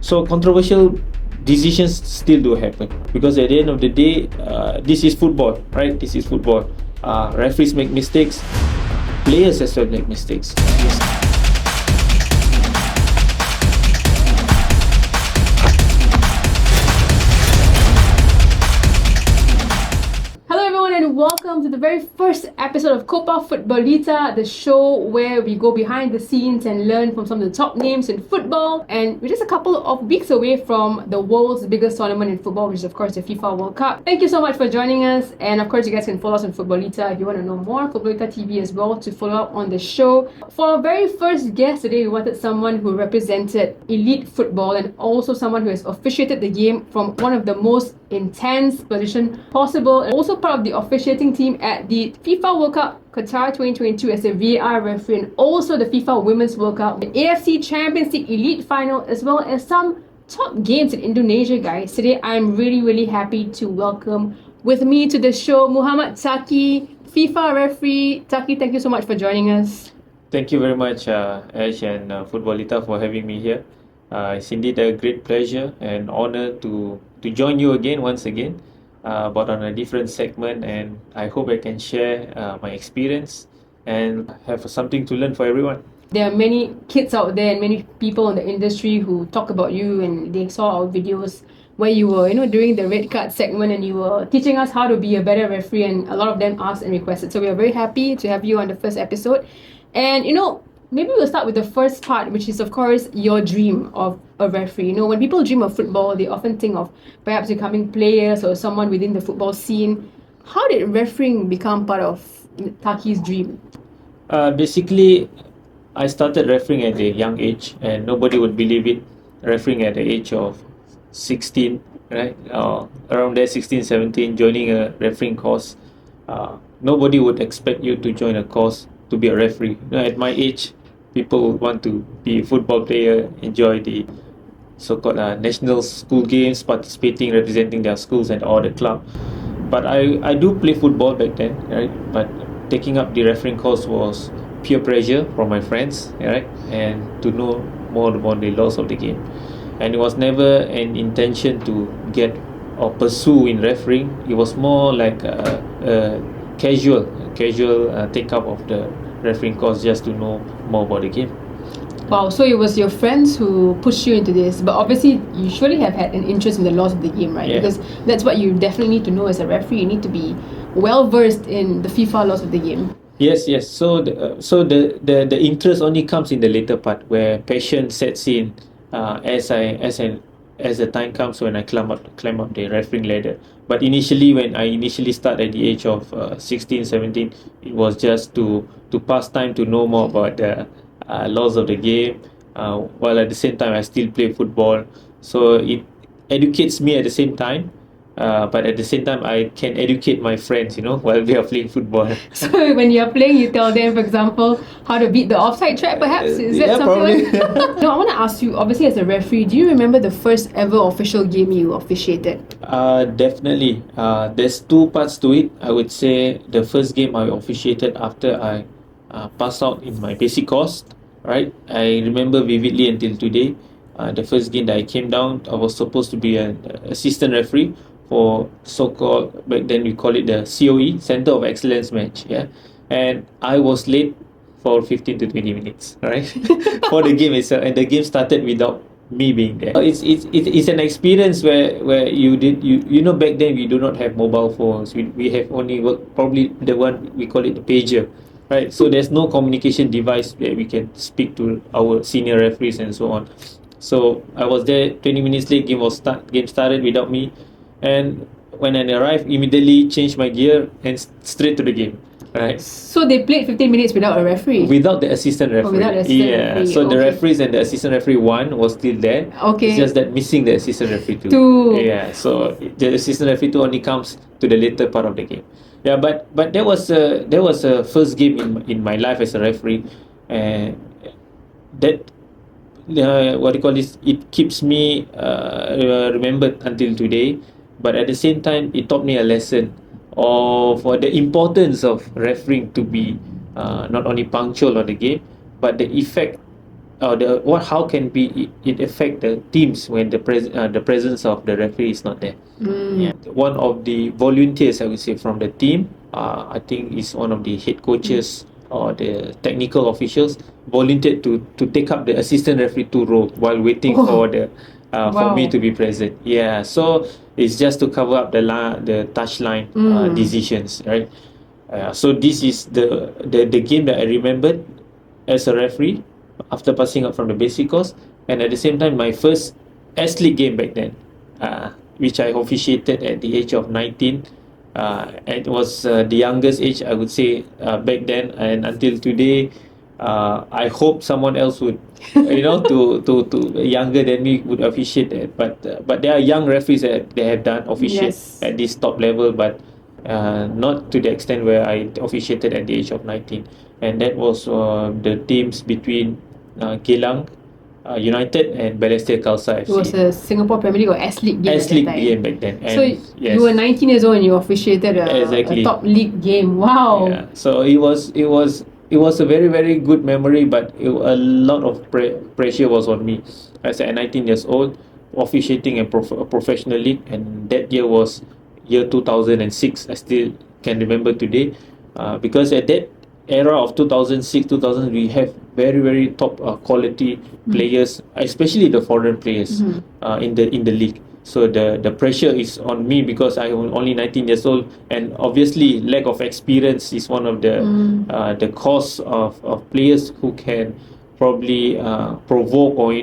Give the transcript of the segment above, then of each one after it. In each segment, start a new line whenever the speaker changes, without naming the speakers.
So controversial decisions still do happen because at the end of the day, this is football, right? This is football. Referees make mistakes, players as well make mistakes.
Welcome to the very first episode of Copa Futbolita, the show where we go behind the scenes and learn from some of the top names in football. And we're just a couple of weeks away from the world's biggest tournament in football, which is of course the FIFA World Cup. Thank you so much for joining us, and of course you guys can follow us on Futbolita if you want to know more. Futbolita TV as well to follow up on the show. For our very first guest today, we wanted someone who represented elite football and also someone who has officiated the game from one of the most intense position possible, and also part of the officiating team at the FIFA World Cup Qatar 2022 as a VAR referee, and also the FIFA Women's World Cup, the AFC Champions League Elite Final, as well as some top games in Indonesia, guys. Today I'm really happy to welcome with me to the show Muhammad Taqi, FIFA referee. Taqi, thank you so much for joining us.
Thank you very much, Ash and Futbolita, for having me here. It's indeed a great pleasure and honor to join you again, once again, but on a different segment, and I hope I can share my experience and have something to learn for everyone.
There are many kids out there and many people in the industry who talk about you, and they saw our videos where you were, during the red card segment, and you were teaching us how to be a better referee, and a lot of them asked and requested. So we are very happy to have you on the first episode. And maybe we'll start with the first part, which is of course your dream of a referee. When people dream of football, they often think of perhaps becoming players or someone within the football scene. How did refereeing become part of Taqi's dream?
Basically, I started refereeing at a young age, and nobody would believe it. Refereeing at the age of 16, right? Around there, 16, 17, joining a refereeing course. Nobody would expect you to join a course to be a referee. At my age, people would want to be a football player, enjoy the so-called national school games, participating, representing their schools and all the club. But I do play football back then, right? But taking up the refereeing course was peer pressure from my friends, right? And to know more about the laws of the game. And it was never an intention to get or pursue in refereeing. It was more like a casual take up of the refereeing course, just to know more about the game.
Wow, so it was your friends who pushed you into this, but obviously you surely have had an interest in the laws of the game, right?
Yeah.
Because that's what you definitely need to know as a referee. You need to be well versed in the FIFA laws of the game.
Yes. So the interest only comes in the later part, where passion sets in as the time comes when I climb up the refereeing ladder. But initially, when I start at the age of 16, 17, it was just to pass time, to know more about the laws of the game, while at the same time I still play football. So it educates me at the same time, but at the same time I can educate my friends, while we are playing football.
So when you're playing, you tell them, for example, how to beat the offside trap, perhaps? Is that something?
Probably.
No, I want to ask you, obviously as a referee, do you remember the first ever official game you officiated?
Definitely. There's two parts to it. I would say the first game I officiated after I passed out in my basic course, right? I remember vividly until today. The first game that I came down, I was supposed to be an assistant referee for so-called, back then we call it the COE, Center of Excellence match, yeah. And I was late for 15 to 20 minutes, right, for the game itself, and the game started without me being there. It's an experience where back then we do not have mobile phones. We have only probably the one we call it the pager, right? So there's no communication device where we can speak to our senior referees and so on. So I was there 20 minutes late. Game started without me, and when I arrived, immediately changed my gear and straight to the game. Right.
So they played 15 minutes without a referee?
Without the assistant referee.
Without the assistant referee.
So the referees and the assistant referee one was still there.
Okay.
It's just that missing the assistant referee two. Yeah. So the assistant referee two only comes to the later part of the game. Yeah, but that was a first game in my life as a referee, and that what do you call this? It keeps me remembered until today. But at the same time, it taught me a lesson of the importance of refereeing to be not only punctual on the game, but the effect how can it affect the teams when the presence of the referee is not there. Yeah, one of the volunteers, I would say, from the team, I think is one of the head coaches or the technical officials, volunteered to take up the assistant referee 2 role while waiting for the for me
Wow.
to be present. Yeah, so it's just to cover up the touchline decisions, right? So this is the game that I remembered as a referee after passing up from the basic course, and at the same time my first S League game back then, which I officiated at the age of 19. It was the youngest age, I would say, back then, and until today. I hope someone else would, to younger than me would officiate that. But there are young referees that they have done officiate
Yes.
at this top level, but not to the extent where I officiated at the age of 19. And that was the teams between Geylang United and Balestier Khalsa
It was
FC.
a Singapore Premier League or S League game
S
at that
League
time.
game back then. And
So
yes,
you were 19 years old and you officiated a
Exactly.
top league game. Wow.
Yeah, so it was a very very good memory, but a lot of pressure was on me. As at 19 years old, officiating a professional league, and that year was year 2006. I still can remember today, because at that era of 2006 2000 we have very very top quality players, especially the foreign players in the league. So the pressure is on me because I am only 19 years old, and obviously lack of experience is one of the cause of players who can probably provoke or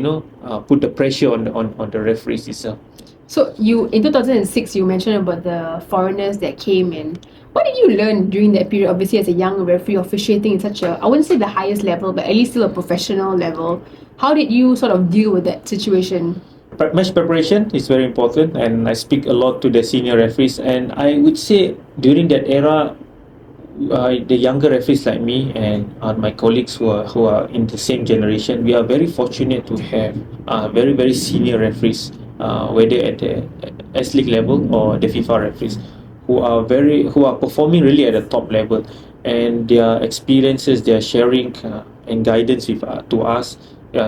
put the pressure on the referees itself.
So you in 2006 you mentioned about the foreigners that came in. What did you learn during that period? Obviously, as a young referee officiating in such I wouldn't say the highest level, but at least still a professional level. How did you sort of deal with that situation?
Match preparation is very important, and I speak a lot to the senior referees, and I would say during that era, the younger referees like me and my colleagues who are in the same generation, we are very fortunate to have very very senior referees, whether at the S League level or the FIFA referees, who are performing really at the top level, and their experiences, their sharing and guidance to us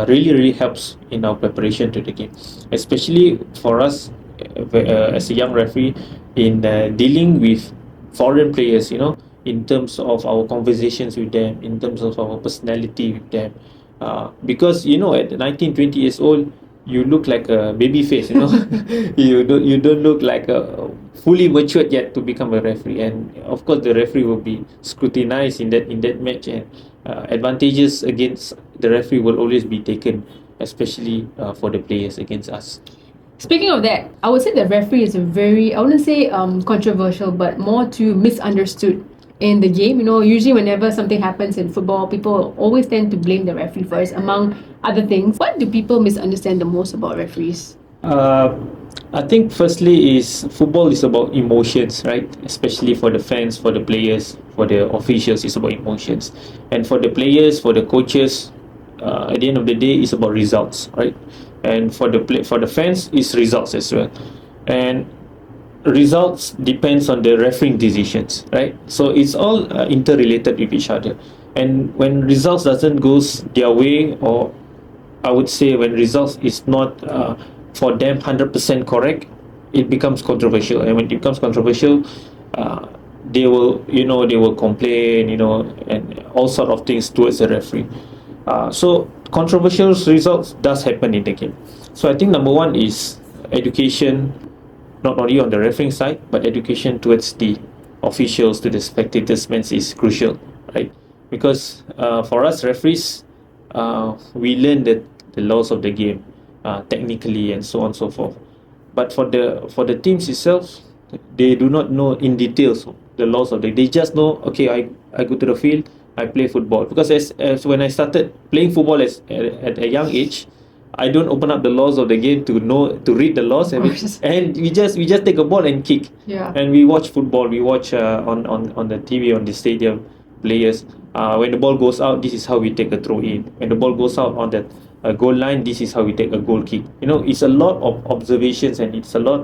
really really helps in our preparation to the game, especially for us as a young referee in dealing with foreign players, in terms of our conversations with them, in terms of our personality with them. Because at 19, 20 years old, you look like a baby face, you don't look like a fully matured yet to become a referee, and of course the referee will be scrutinized in that match, and advantages against the referee will always be taken, especially for the players against us.
Speaking of that, I would say the referee is a very, I wouldn't say controversial, but more to misunderstood in the game. Usually whenever something happens in football, people always tend to blame the referee first, among other things. What do people misunderstand the most about referees?
I think firstly is football is about emotions, right? Especially for the fans, for the players, for the officials, it's about emotions, and for the players, for the coaches, at the end of the day, it's about results, right? And for the fans, it's results as well, and results depends on the refereeing decisions, right? So it's all interrelated with each other, and when results doesn't goes their way, or I would say when results is not for them 100% correct, it becomes controversial, and when it becomes controversial, they will complain, and all sort of things towards the referee. So controversial results does happen in the game. So I think number one is education, not only on the refereeing side, but education towards the officials, to the spectators, means is crucial, right? Because for us referees, we learn the laws of the game, technically, and so on and so forth. But for the teams itself, they do not know in details the laws of the. They just know, okay, I go to the field, I play football. Because as when I started playing football at a young age, I don't open up the laws of the game to read the laws, and we just take a ball and kick.
Yeah.
And we watch football. We watch on the TV, on the stadium, players. When the ball goes out, this is how we take a throw in. When the ball goes out on the goal line, this is how we take a goal kick. It's a lot of observations, and it's a lot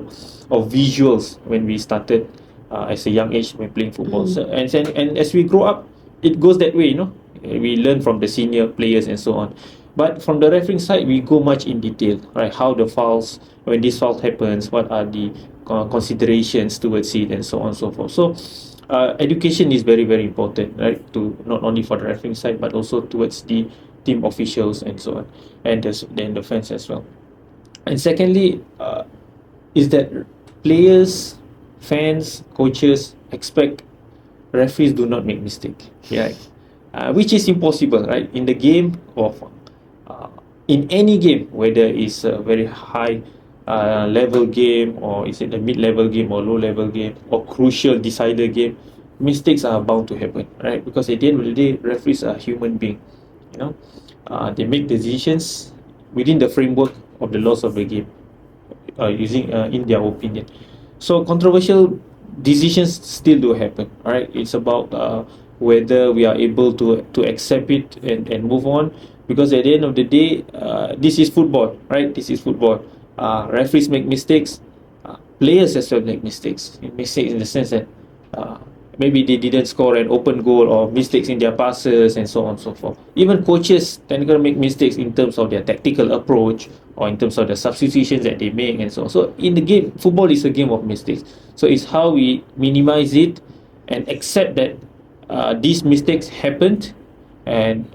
of visuals when we started as a young age when playing football. So, and as we grow up, it goes that way. We learn from the senior players and so on. But from the refereeing side, we go much in detail, right? How the fouls, when this foul happens, what are the considerations towards it, and so on and so forth. So, education is very, very important, right? To not only for the refereeing side, but also towards the team officials and so on, and then the fans as well. And secondly, is that players, fans, coaches expect referees do not make mistake, right? Which is impossible, right? In the game of in any game, whether it's a very high level game, or is it a mid-level game or low-level game or crucial decider game, mistakes are bound to happen, right? Because at the end of the day, referees are human being, you know. They make decisions within the framework of the laws of the game, using in their opinion. So controversial decisions still do happen. All right, it's about whether we are able to accept it and move on. Because at the end of the day, this is football, right? This is football. Referees make mistakes. Players as well make mistakes. Mistakes in the sense that maybe they didn't score an open goal, or mistakes in their passes, and so on and so forth. Even coaches technically make mistakes in terms of their tactical approach, or in terms of the substitutions that they make, and so on. So in the game, football is a game of mistakes. So it's how we minimize it and accept that these mistakes happened, and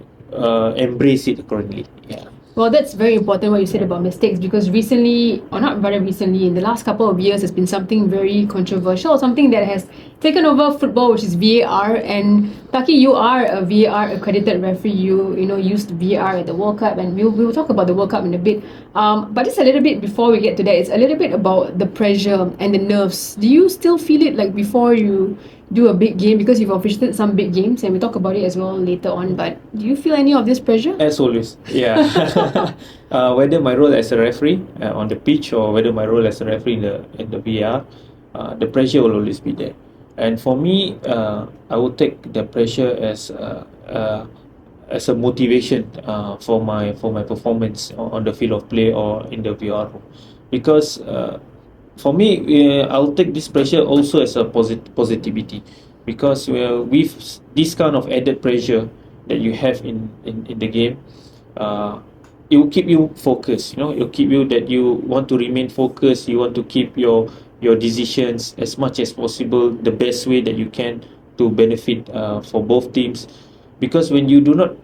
embrace it accordingly. Yeah.
Well, that's very important what you said about mistakes, because recently, or not very recently, in the last couple of years, there's been something very controversial, something that has taken over football, which is VAR. And Taqi, you are a VAR accredited referee. You used VAR at the World Cup, and we'll talk about the World Cup in a bit. But just a little bit before we get to that, it's a little bit about the pressure and the nerves. Do you still feel it like before you do a big game, because you've officiated some big games, and we'll talk about it as well later on, but do you feel any of this pressure?
As always, yeah. Whether my role as a referee on the pitch, or whether my role as a referee in the VAR, the pressure will always be there. And for me, I would take the pressure as a motivation for my performance on the field of play or in the VAR room. Because for me, I'll take this pressure also as a positivity, because with this kind of added pressure that you have in the game, it will keep you focused. It will keep you that you want to remain focused. You want to keep your decisions as much as possible the best way that you can, to benefit for both teams. Because when you do not,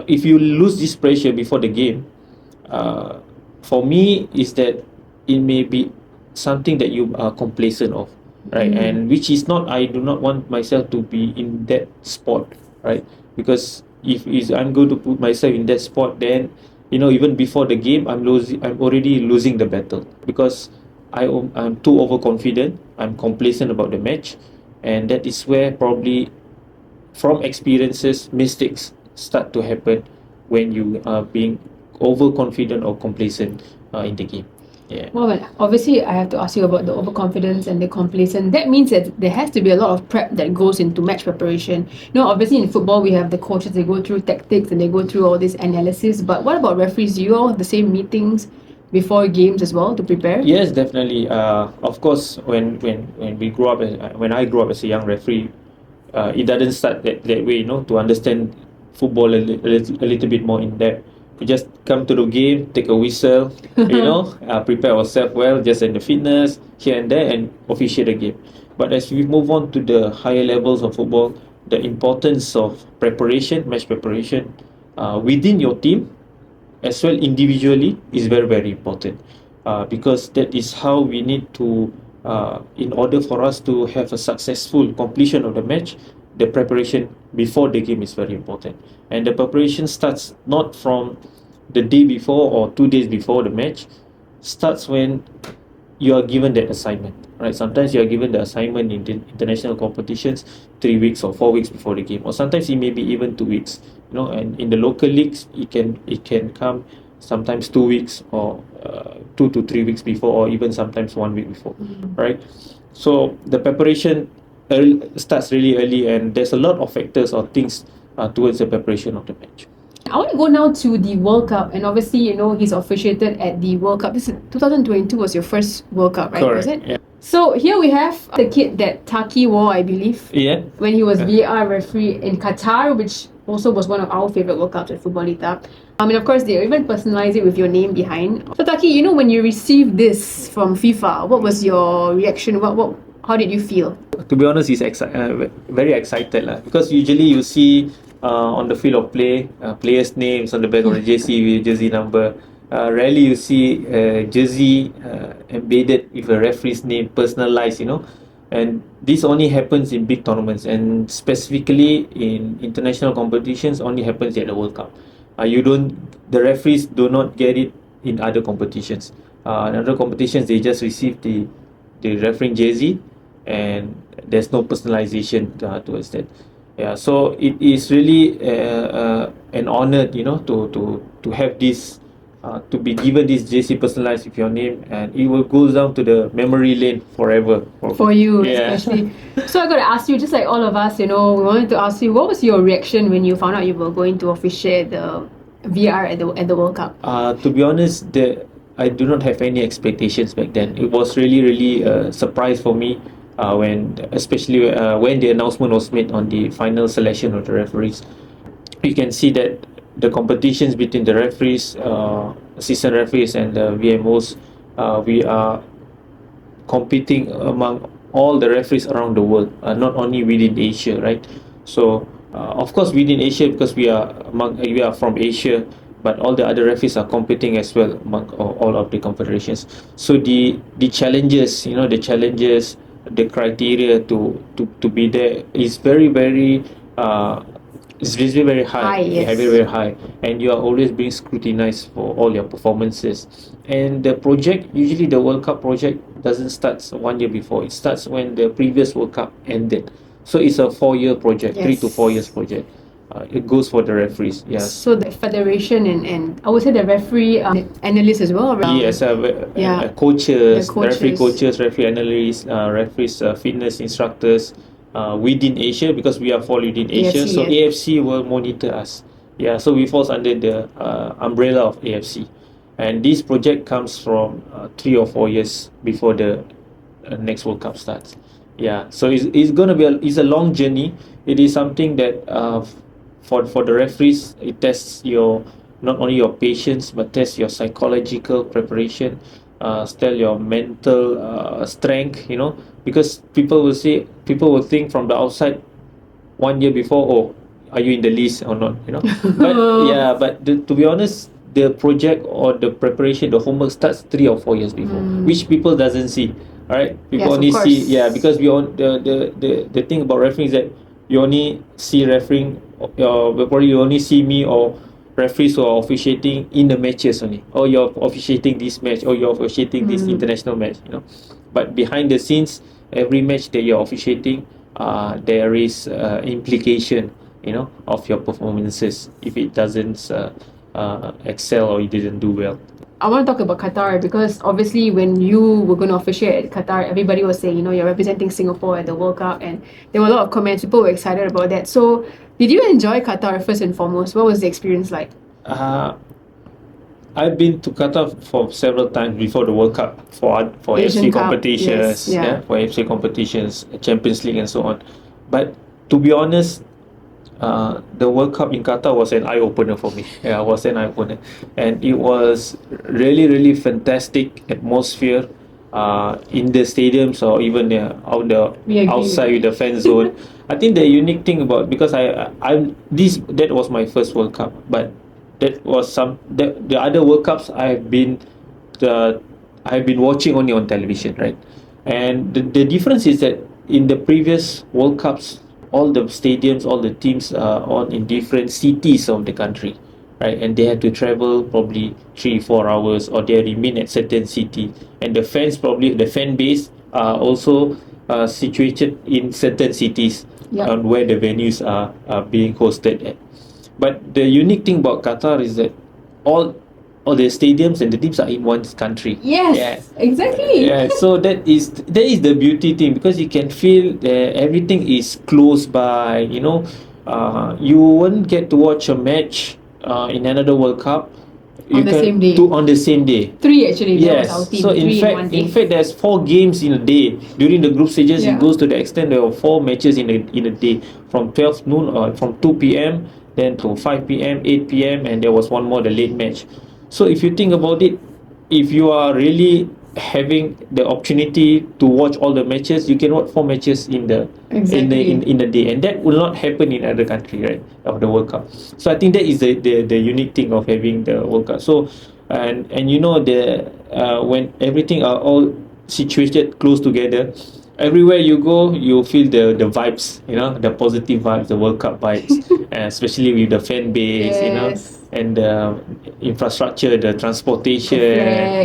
if you lose this pressure before the game, for me, is that it may be something that you are complacent of, right? And which is not, I do not want myself to be in that spot, right? Because if I'm going to put myself in that spot, then even before the game, I'm already losing the battle, because I'm too overconfident, I'm complacent about the match. And that is where probably, from experiences, mistakes start to happen when you are being overconfident or complacent in the game. Yeah.
Well, obviously, I have to ask you about the overconfidence and the complacent. That means that there has to be a lot of prep that goes into match preparation. Obviously in football, we have the coaches, they go through tactics and they go through all this analysis. But what about referees? Do you all have the same meetings before games as well to prepare?
Yes, definitely. Of course, when we grow up, when I grew up as a young referee, it doesn't start that way. To understand football a little bit more in depth. We just come to the game, take a whistle, prepare ourselves well, just in the fitness here and there, and officiate the game. But as we move on to the higher levels of football, the importance of preparation, match preparation, within your team, as well individually, is very, very important. Because that is how we need to, in order for us to have a successful completion of the match, the preparation before the game is very important. And the preparation starts not from the day before or 2 days before the match, starts when you are given that assignment, right? Sometimes you are given the assignment in the international competitions 3 weeks or 4 weeks before the game, or sometimes it may be even 2 weeks. And in the local leagues, it can come sometimes 2 weeks, or 2 to 3 weeks before, or even sometimes 1 week before, right? So the preparation starts really early, and there's a lot of factors or things towards the preparation of the match.
I want to go now to the World Cup, and obviously, he's officiated at the World Cup. This is 2022 was your first World Cup, right?
Correct.
Was it?
Yeah.
So here we have the kit that Taqi wore, I believe.
Yeah.
When he was VAR referee in Qatar, which also was one of our favorite World Cups at Futbolita. And of course, they even personalize it with your name behind. So Taki, when you received this from FIFA, what was your reaction? How did you feel?
To be honest, very excited lah. Because usually you see on the field of play, players' names on the back of the jersey with jersey number. Rarely you see a jersey embedded with a referee's name, personalized, and this only happens in big tournaments, and specifically in international competitions only happens at the World Cup. The referees do not get it in other competitions. In other competitions, they just receive the refereeing jersey, and there's no personalization towards that. Yeah, so it is really an honor, to have this, to be given this jersey personalized with your name, and it will go down to the memory lane forever.
For you,
Yeah.
especially. So I got to ask you, just like all of us, we wanted to ask you, what was your reaction when you found out you were going to officiate the VR at the World Cup?
To be honest, I do not have any expectations back then. It was really, really a surprise for me especially when the announcement was made on the final selection of the referees. You can see that the competitions between the referees, assistant referees, and the VMOs, we are competing among all the referees around the world, not only within Asia, right? So, of course, within Asia, because we are from Asia, but all the other referees are competing as well among all of the confederations. So the challenges, the criteria to be there is very, very it's very, very high.
Yes.
Yeah, very, very high, and you are always being scrutinized for all your performances. And the project, usually the World Cup project, doesn't start 1 year before. It starts when the previous World Cup ended. So it's a 4-year project, 3 to 4 years project. It goes for the referees. Yes.
So the federation and I would say the referee analysts as well.
Yes, coaches, referee coaches, referee analysts, referees, fitness instructors within Asia, because we are fall within Asia.
AFC,
so
yeah.
AFC will monitor us. Yeah, so we falls under the umbrella of AFC, and this project comes from 3 or 4 years before the next World Cup starts. Yeah, so it's gonna be it's a long journey. It is something that for the referees, it tests not only your patience, but tests your psychological preparation, still your mental strength, because people will think from the outside 1 year before, oh, are you in the list or not, but to be honest, the project or the preparation, the homework starts 3 or 4 years before, which people doesn't see. All right, people
Yes,
only
of course.
see, because the thing about refereeing is that you only see refereeing, probably you only see me or referees who are officiating in the matches only. Or you're officiating this match, or you're officiating this international match, But behind the scenes, every match that you're officiating, there is implication, of your performances if it doesn't excel or you didn't do well.
I want to talk about Qatar because obviously when you were going to officiate at Qatar, everybody was saying, you're representing Singapore at the World Cup, and there were a lot of comments. People were excited about that. So, did you enjoy Qatar first and foremost? What was the experience like?
I've been to Qatar for several times before the World Cup for
Asian
AFC
Cup,
competitions,
yes, yeah.
for AFC competitions, Champions League, and so on. But to be honest, the World Cup in Qatar was an eye opener for me. Yeah, it was an eye opener, and it was really, really fantastic atmosphere in the stadiums, or even outside with the fan zone. I think the unique thing about, because that was my first World Cup, but that was the other World Cups I've been watching only on television, right? And the difference is that in the previous World Cups, all the stadiums, all the teams are on in different cities of the country, right? And they have to travel probably 3-4 hours, or they remain at certain city, and the fan base are also situated in certain cities, on where the venues are being hosted at. But the unique thing about Qatar is that all the stadiums and the teams are in one country.
Yes, exactly.
Yeah, so that is the beauty thing, because you can feel that everything is close by. You won't get to watch a match in another World Cup
On the same day. 3 actually.
Yes.
That was our team.
So
3 in one day.
in fact, there's 4 games in a day. During the group stages,
Yeah.
it goes to the extent there are 4 matches in a day, from 12 noon or from 2 p.m. then to 5 p.m., 8 p.m., and there was one more, the late match. So if you think about it, if you are really having the opportunity to watch all the matches, you can watch 4 matches in the
Exactly.
in the day, and that will not happen in other country, right, of the World Cup. So I think that is the unique thing of having the World Cup. So and you know, the when everything are all situated close together, everywhere you go you feel the vibes, you know, the positive vibes, the World Cup vibes, and especially with the fan base, you know,
Yes.
and the infrastructure, the transportation,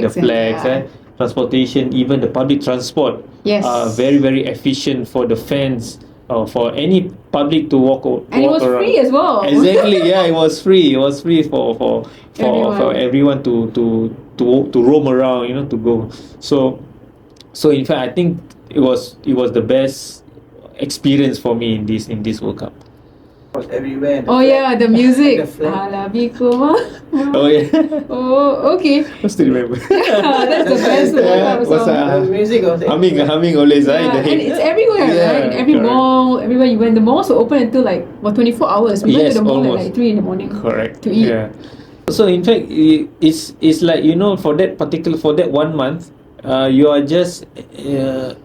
the
Flags and
flags,
yeah.
transportation, even the public transport
Yes.
are very very efficient for the fans, or for any public to
And it
walk
was
around.
free as well.
Exactly, yeah, it was free. It was free for
Everyone.
everyone to roam around, you know, to go. So in fact, I think it was the best experience for me in this World Cup.
Was everywhere.
Oh yeah, the music.
The flag.
Alabikuma.
Oh yeah,
Oh, okay.
I still remember.
Yeah, that's the best World Cup
Was
song.
The music was
humming always,
Yeah,
in the head.
and it's everywhere,
Yeah,
right? In every
correct.
mall, everywhere you went. The malls were open until like 24 hours. We went
Yes,
to the mall
almost.
at like 3 in the morning.
Correct.
To eat.
Yeah. So in fact, it's like, you know, for that 1 month, you are just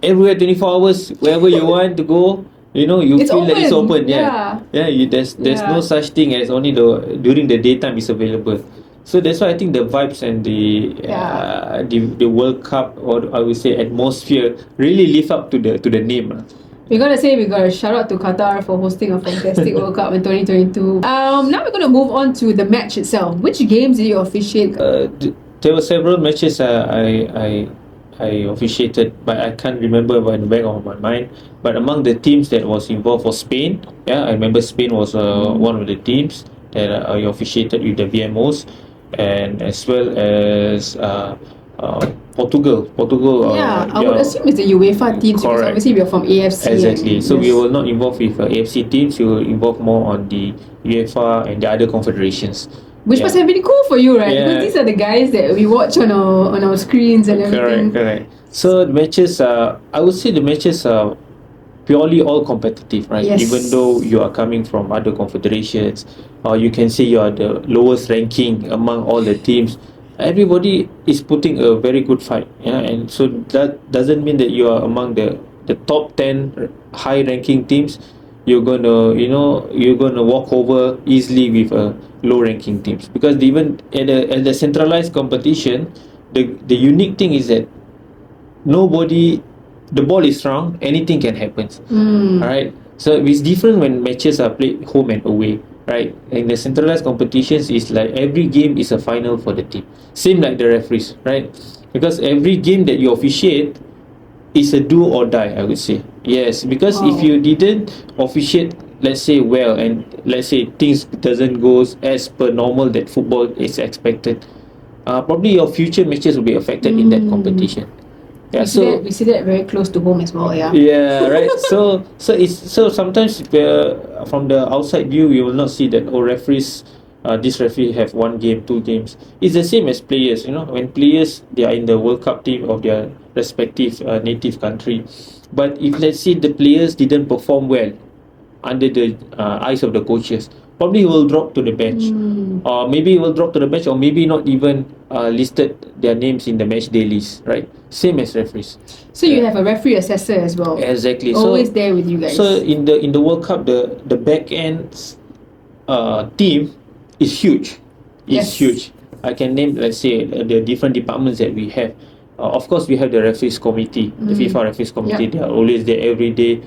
everywhere 24 hours, wherever you want to go. You know, you
It's
feel that it's
open,
open. Yeah.
yeah.
There's no
Yeah.
such thing as only during the daytime is available. So that's why I think the vibes and the World Cup, or I would say atmosphere, really live up to the name.
We gotta shout out to Qatar for hosting a fantastic World Cup in 2022. Now we're gonna move on to the match itself. Which games did you officiate?
There were several matches I officiated, but I can't remember by the back of my mind. But among the teams that was involved was Spain. Yeah, I remember Spain was one of the teams that I officiated with the VMOs, and as well as Portugal.
Yeah, I would assume it's the UEFA teams because
Correct.
obviously we are from AFC.
Exactly.
and-
So we
yes.
were not involved with AFC teams. We were involved more on the UEFA and the other confederations.
Which
Yeah.
must have been cool for you, right?
Yeah.
Because these are the guys that we watch on our screens and everything.
Correct. So the matches, I would say the matches are purely all competitive, right?
Yes.
Even though you are coming from other confederations, or you can say you are the lowest ranking among all the teams, everybody is putting a very good fight. Yeah, and so that doesn't mean that you are among the top 10 high ranking teams. You're gonna walk over easily with low ranking teams, because even at the centralized competition, the unique thing is that the ball is round, anything can happen. All right, so it's different when matches are played home and away, right? In the centralized competitions, it's like every game is a final for the team, same like the referees, right? Because every game that you officiate is a do or die, I would say. Yes, because
Wow.
if you didn't officiate, let's say, well, and let's say things doesn't go as per normal that football is expected, probably your future matches will be affected in that competition. Yeah,
We see that very close to home as well, yeah.
yeah, right. So sometimes from the outside view, we will not see that, referees. This referee have 1 game, 2 games. It's the same as players. You know, when players, they are in the World Cup team of their respective native country, but if let's say the players didn't perform well under the eyes of the coaches, probably he will drop to the bench, or maybe he will drop to the bench, or maybe not even listed their names in the match dailies. Right, same as referees.
So you have a referee assessor as well.
Exactly.
Always there with you guys.
So in the World Cup, the back end team is huge. It's
Yes.
huge. I can name, let's say, the different departments that we have. Of course, we have the referees committee, the FIFA referees committee.
Yep.
They are always there every day,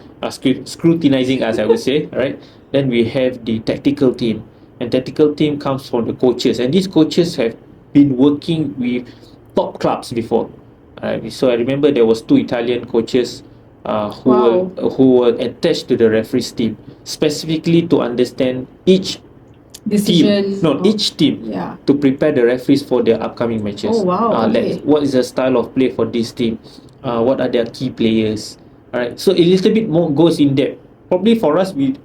scrutinizing us, I would say, right? Then we have the tactical team, and tactical team comes from the coaches, and these coaches have been working with top clubs before. So I remember there was 2 Italian coaches
Wow.
who were attached to the referees team, specifically to understand each
Decision.
each team,
Yeah.
to prepare the referees for their upcoming matches.
Oh, wow, okay.
What is the style of play for this team? What are their key players? Alright, so a little bit more goes in depth. Probably for us, we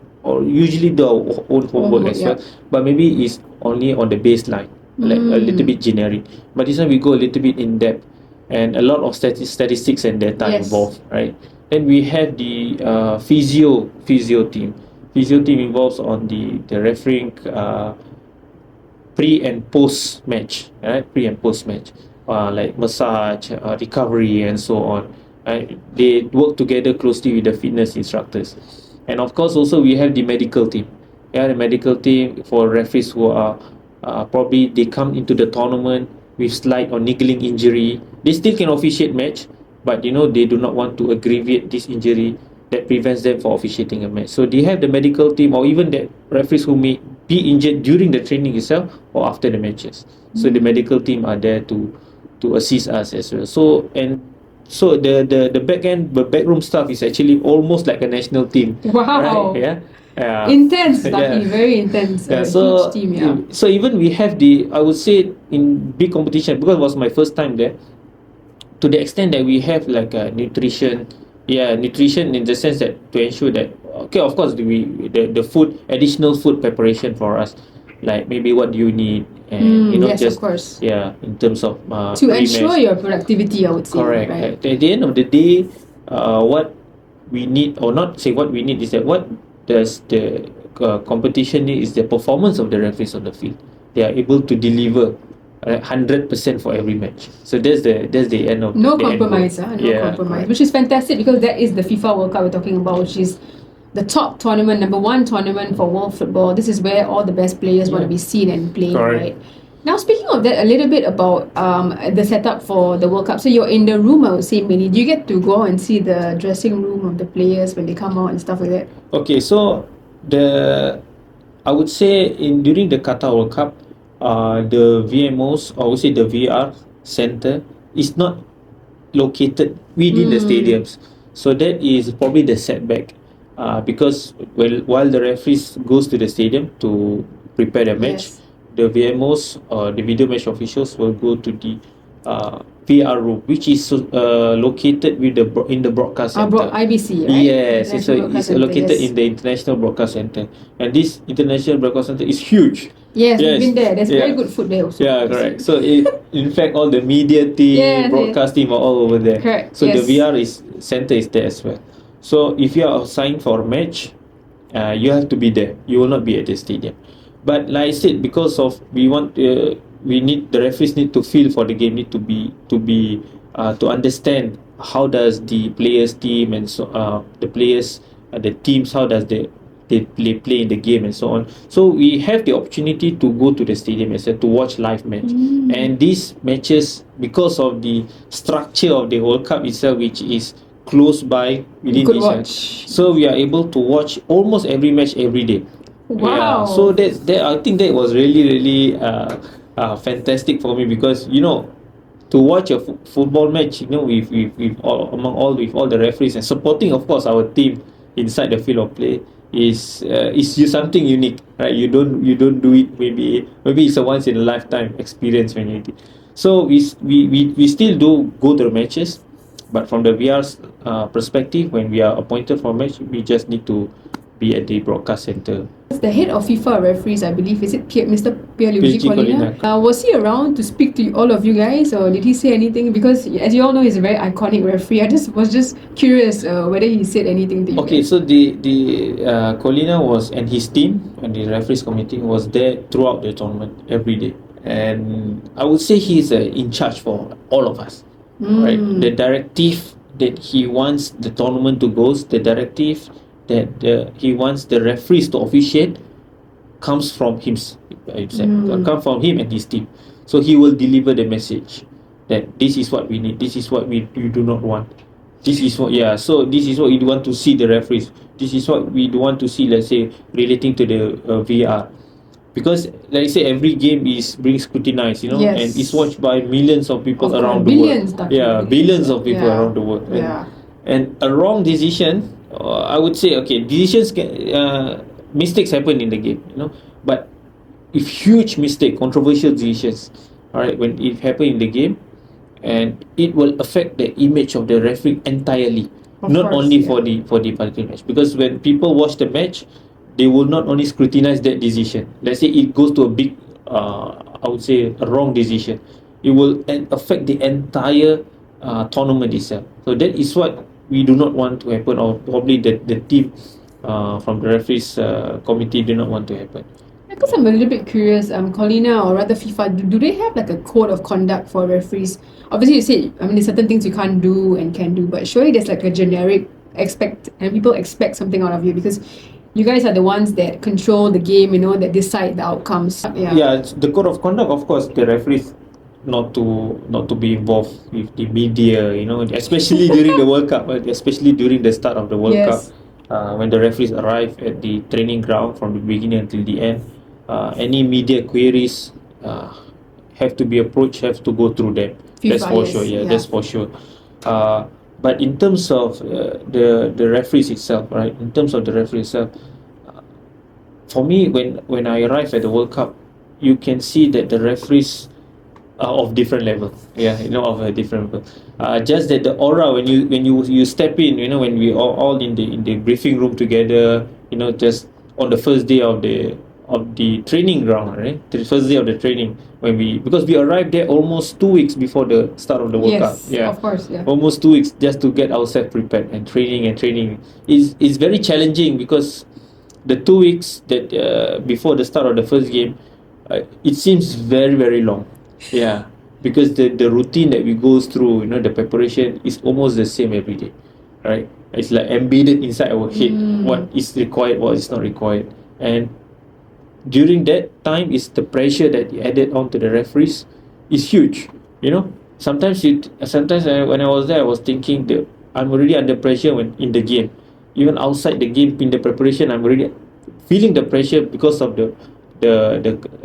usually do our own homework as well, but maybe it's only on the baseline, like a little bit generic. But this one we go a little bit in depth, and a lot of statistics and data
Yes.
involved, right? Then we have the physio team. physio team involves on the refereeing pre and post match, right? Pre and post match, like massage, recovery, and so on. Right? They work together closely with the fitness instructors, and of course, also we have the medical team. Yeah, the medical team for referees who are probably they come into the tournament with slight or niggling injury. They still can officiate match, but they do not want to aggravate this injury that prevents them from officiating a match. So they have the medical team or even the referees who may be injured during the training itself or after the matches. So the medical team are there to assist us as well. So the backroom staff is actually almost like a national team.
Wow.
Right? Yeah. Yeah.
Intense, Taqi.
Yeah.
Very intense.
Yeah,
Huge team, yeah.
So even we have I would say in big competition, because it was my first time there, to the extent that we have like nutrition in the sense that to ensure that, okay, of course, the food, additional food preparation for us, like maybe what do you need, and
yes,
just
of course.
in terms of
To ensure your productivity, I would say.
correct,
Right?
at the end of the day, what we need, or not say what we need, is that what does the competition need is the performance of the referees on the field. They are able to deliver 100% for every match. So that's the end of
No
the end goal.
compromise,
Correct.
which is fantastic because that is the FIFA World Cup we're talking about, which is the top tournament, number one tournament for world football. This is where all the best players want to be seen and playing,
Correct.
right? Now, speaking of that, a little bit about the setup for the World Cup. So you're in the room, I would say, mainly. Do you get to go and see the dressing room of the players when they come out and stuff like that?
Okay, so I would say during the Qatar World Cup, the VMOs, or I would say the VR center, is not located within the stadiums. So that is probably the setback, because while the referees goes to the stadium to prepare the match,
Yes.
the VMOs or the video match officials will go to the VR room, which is located in the broadcast center.
IBC, right?
Yes, it's
International Broadcast Centre,
located
yes.
in the International Broadcast Center, and this International Broadcast Center is huge.
Yes, we've been there. There's very good food there also.
Yeah, correct. So in fact, all the media team,
Yes,
broadcast team are all over there.
Correct,
So
yes.
the VR center is there as well. So if you are assigned for a match, you have to be there. You will not be at the stadium. But like I said, because of we need the referees need to feel for the game, need to understand how does the players team and the players the teams, how does they play in the game and so on. So we have the opportunity to go to the stadium as well to watch live match. And these matches, because of the structure of the World Cup itself, which is close by within
could
each other,
watch.
so we are able to watch almost every match every day.
Wow.
Yeah, so that I think that was really fantastic for me, because to watch a football match, with all the referees and supporting, of course, our team inside the field of play is something unique, right? You don't do it, maybe it's a once in a lifetime experience when you do. So we still do go to the matches, but from the VR's perspective, when we are appointed for a match, we just need to be at the broadcast center.
The head of FIFA referees, I believe, is it Mr. Pierluigi
Colina.
Colina? Was he around to speak to all of you guys, or did he say anything? Because as you all know, he's a very iconic referee. I was just curious whether he said anything to you.
Okay,
guys.
so the Colina and his team and the referees committee was there throughout the tournament every day, and I would say he's in charge for all of us. Right, the directive that he wants the tournament to go, the directive that he wants the referees to officiate, comes from him. Come from him and his team. So he will deliver the message that this is what we need, this is what you do not want, this is what so this is what we want to see the referees, this is what we want to see, let's say, relating to the VR, because like I say, every game is being scrutinized,
Yes.
and it's watched by millions of people
Of course,
around the
billions,
world.
Taqi,
Billions of people
Yeah.
around the world.
Yeah.
And a wrong decision, I would say, okay, mistakes happen in the game, but if huge mistake, controversial decisions, all right, when it happen in the game, and it will affect the image of the referee entirely,
Of
not
course,
only
yeah.
for the particular match, because when people watch the match, they will not only scrutinize that decision. Let's say it goes to a big, I would say, a wrong decision, it will affect the entire tournament itself. So that is what we do not want to happen, or probably the team from the referees committee do not want to happen.
Because I'm a little bit curious, Colina or rather FIFA, do they have like a code of conduct for referees? Obviously, you said, I mean, there's certain things you can't do and can do, but surely there's like a generic expect, and people expect something out of you because you guys are the ones that control the game, that decide the outcomes.
Yeah, it's the code of conduct, of course, the referees not to be involved with the media, especially during the World Cup, especially during the start of the World
Yes.
Cup, when the referees arrive at the training ground from the beginning until the end, any media queries have to be approached, have to go through them. That's
FIFA,
for
yes,
sure. Yeah,
yeah.
that's for sure. But in terms of the referees itself, right? In terms of the referee itself, for me, when I arrive at the World Cup, you can see that the referees are of different level. Yeah, of a different level. Just that the aura when you step in, when we all in the briefing room together, just on the first day of the training ground, right? The first day of the training because we arrived there almost 2 weeks before the start of the World Cup.
Yes,
Yeah,
of course, yeah.
almost 2 weeks just to get ourselves prepared and training is very challenging because the 2 weeks that before the start of the first game, it seems very very long. Yeah, because the routine that we go through, the preparation is almost the same every day, right? It's like embedded inside our head what is required, what is not required, and during that time is the pressure that added on to the referees is huge. Sometimes when I was there, I was thinking that I'm already under pressure when in the game, even outside the game in the preparation, I'm already feeling the pressure because of the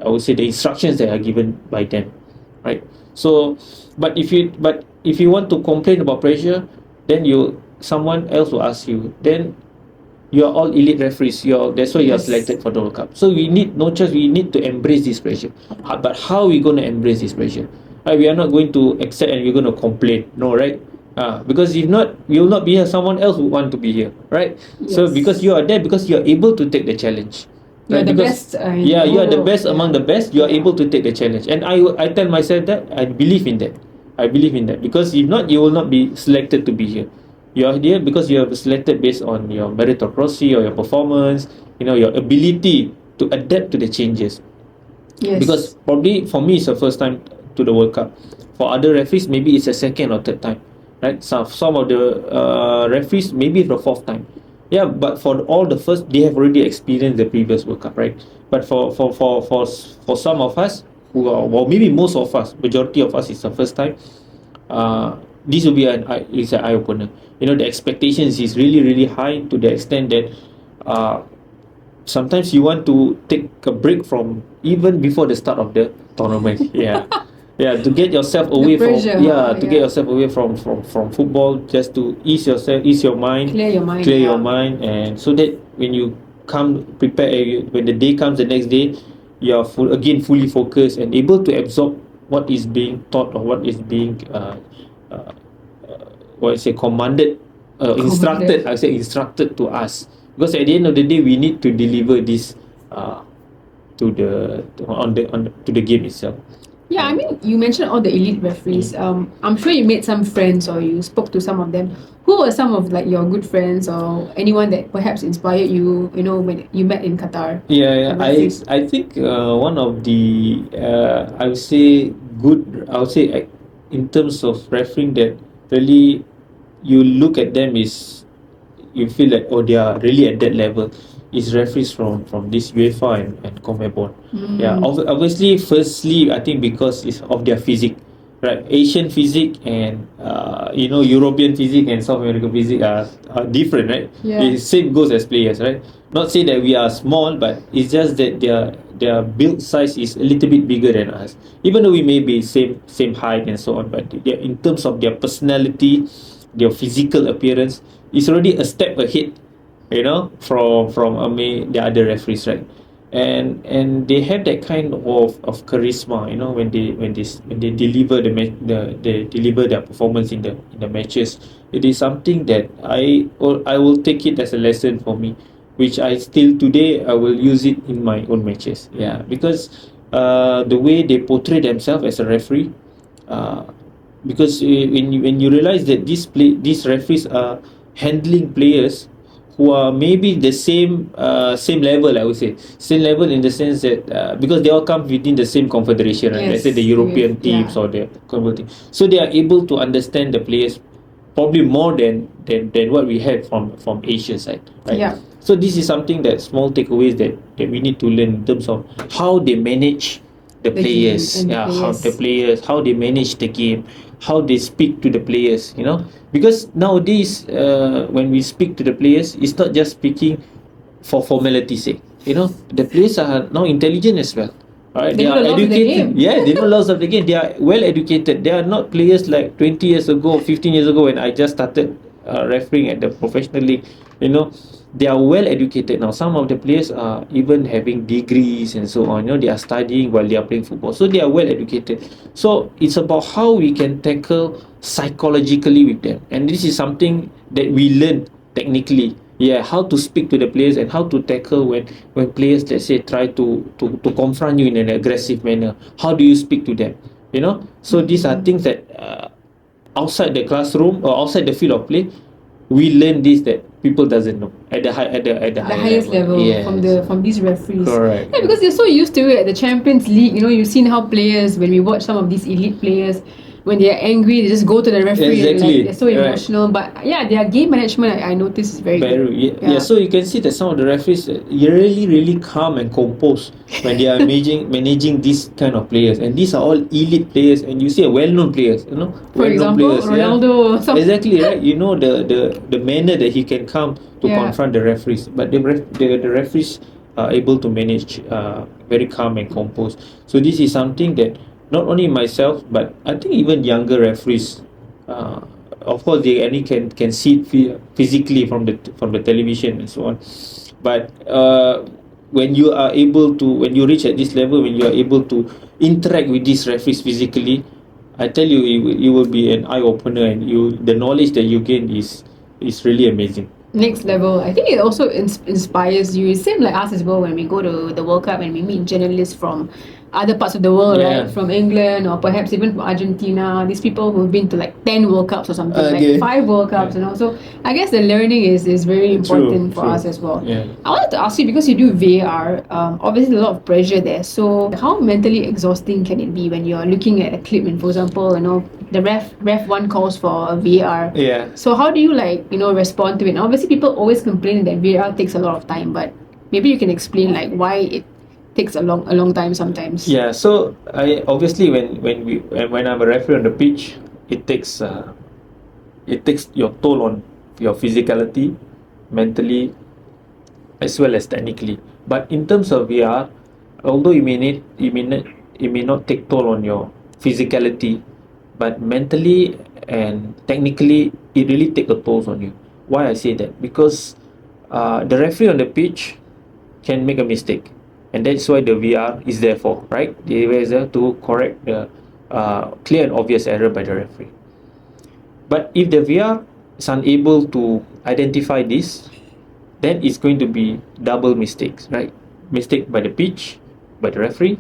I would say the instructions that are given by them, right? So but if you want to complain about pressure, then someone else will ask you, then you are all elite referees. That's why you are
Yes.
selected for the World Cup. So we need no choice. We need to embrace this pressure. But how are we going to embrace this pressure? We are not going to accept and we're going to complain. No, right? Because if not, we will not be here. Someone else would want to be here, right? So
Yes.
because you are there, because you are able to take the challenge.
You're
Right?
the
Because
best in
yeah,
the
you are the
world.
best among the best. You are
Yeah.
able to take the challenge, and I tell myself that I believe in that. I believe in that because if not, you will not be selected to be here. You are here because you are selected based on your meritocracy or your performance, your ability to adapt to the changes.
Yes.
Because probably for me it's the first time to the World Cup. For other referees, maybe it's a second or third time, right? Some of the referees maybe the fourth time. Yeah, but for all the first, they have already experienced the previous World Cup, right? But for some of us who are, well, maybe most of us, majority of us, it's the first time. This will be it's an eye opener. The expectations is really really high to the extent that uh, sometimes you want to take a break from even before the start of the tournament. Yeah, yeah, to get yourself away
pressure,
from
huh?
to get yourself away from football, just to ease your mind,
Clear your mind.
clear
yeah.
your mind, and so that when you come prepare, when the day comes the next day, you are fully focused and able to absorb what is being taught or what is being uh, what I say commanded, instructed. I say instructed to us, because at the end of the day we need to deliver this to the to the game itself.
Yeah, I mean, you mentioned all the elite referees. I'm sure you made some friends or you spoke to some of them. Who were some of like your good friends or anyone that perhaps inspired you? When you met in Qatar.
Yeah,
The
I
referees.
I think one of the I would say good, I would say in terms of refereeing that really you look at them is you feel like, oh, they are really at that level, is referees from this UEFA and CONMEBOL. Yeah, obviously firstly I think because it's of their physique, right? Asian physique and European physique and South American physique are different, right?
Yeah.
It same goes as players, right? Not say that we are small, but it's just that their build size is a little bit bigger than us, even though we may be same height and so on, but in terms of their personality, their physical appearance is already a step ahead, from the other referees, right? And they have that kind of charisma, when they deliver they deliver their performance in the matches. It is something that I will take it as a lesson for me, which I still today I will use it in my own matches. Yeah, because the way they portray themselves as a referee, uh, because when you realize that these referees are handling players who are maybe the same level, I would say. Same level in the sense that because they all come within the same confederation, right? Let's say the European teams or the converting. So they are able to understand the players probably more than what we had from Asia side, right?
Yeah.
So this is something that small takeaways that we need to learn in terms of how they manage the players, how they manage the game, how they speak to the players, because nowadays when we speak to the players, it's not just speaking for formality's sake. The players are now intelligent as well. All right,
They
they
know
are
the laws of the
educated.
game.
Yeah, they know lots of the game. They are well educated. They are not players like 20 years ago, 15 years ago when I just started refereeing at the professional league. They are well educated now. Some of the players are even having degrees and so on. They are studying while they are playing football. So they are well educated. So it's about how we can tackle psychologically with them. And this is something that we learn technically. Yeah, how to speak to the players and how to tackle when players, let's say, try to confront you in an aggressive manner. How do you speak to them? So these are things that outside the classroom or outside the field of play, we learn this that people doesn't know at the
highest level
Yes.
from these referees.
Correct.
Yeah, because you're so used to it at the Champions League. You've seen how players, when we watch some of these elite players, when they are angry, they just go to the referee.
Exactly.
And they're so emotional. Right. But yeah, their game management, I notice, is very good.
Yeah. So you can see that some of the referees are really calm and composed when they are managing these kind of players, and these are all elite players, and you see well-known players,
For example, Ronaldo.
Yeah. Exactly, right. The manner that he can come to confront the referees, but the referees are able to manage very calm and composed. So this is something that not only myself, but I think even younger referees, of course they only can see it physically from the television and so on, but when you reach at this level, when you are able to interact with these referees physically, I tell you, it will be an eye opener, and the knowledge that you gain is really amazing.
Next level. I think it also inspires you. It's same like us as well when we go to the World Cup and we meet journalists from other parts of the world, right? From England or perhaps even from Argentina. These people who've been to like 10 World Cups or something, like 5 World Cups, So I guess the learning is very important for us as well.
Yeah.
I wanted to ask you, because you do VAR, obviously a lot of pressure there. So how mentally exhausting can it be when you're looking at a clip and, for example, the ref one calls for a VAR.
Yeah.
So how do you respond to it? And obviously people always complain that VAR takes a lot of time, but maybe you can explain why it takes a long time sometimes.
Yeah, so I obviously when I'm a referee on the pitch, it takes your toll on your physicality, mentally, as well as technically. But in terms of VR, although it may not take toll on your physicality, but mentally and technically, it really take a toll on you. Why I say that? Because the referee on the pitch can make a mistake, and that's why the VR is there for, right? The VR is there to correct the clear and obvious error by the referee. But if the VR is unable to identify this, then it's going to be double mistakes, right? Mistake by the pitch, by the referee,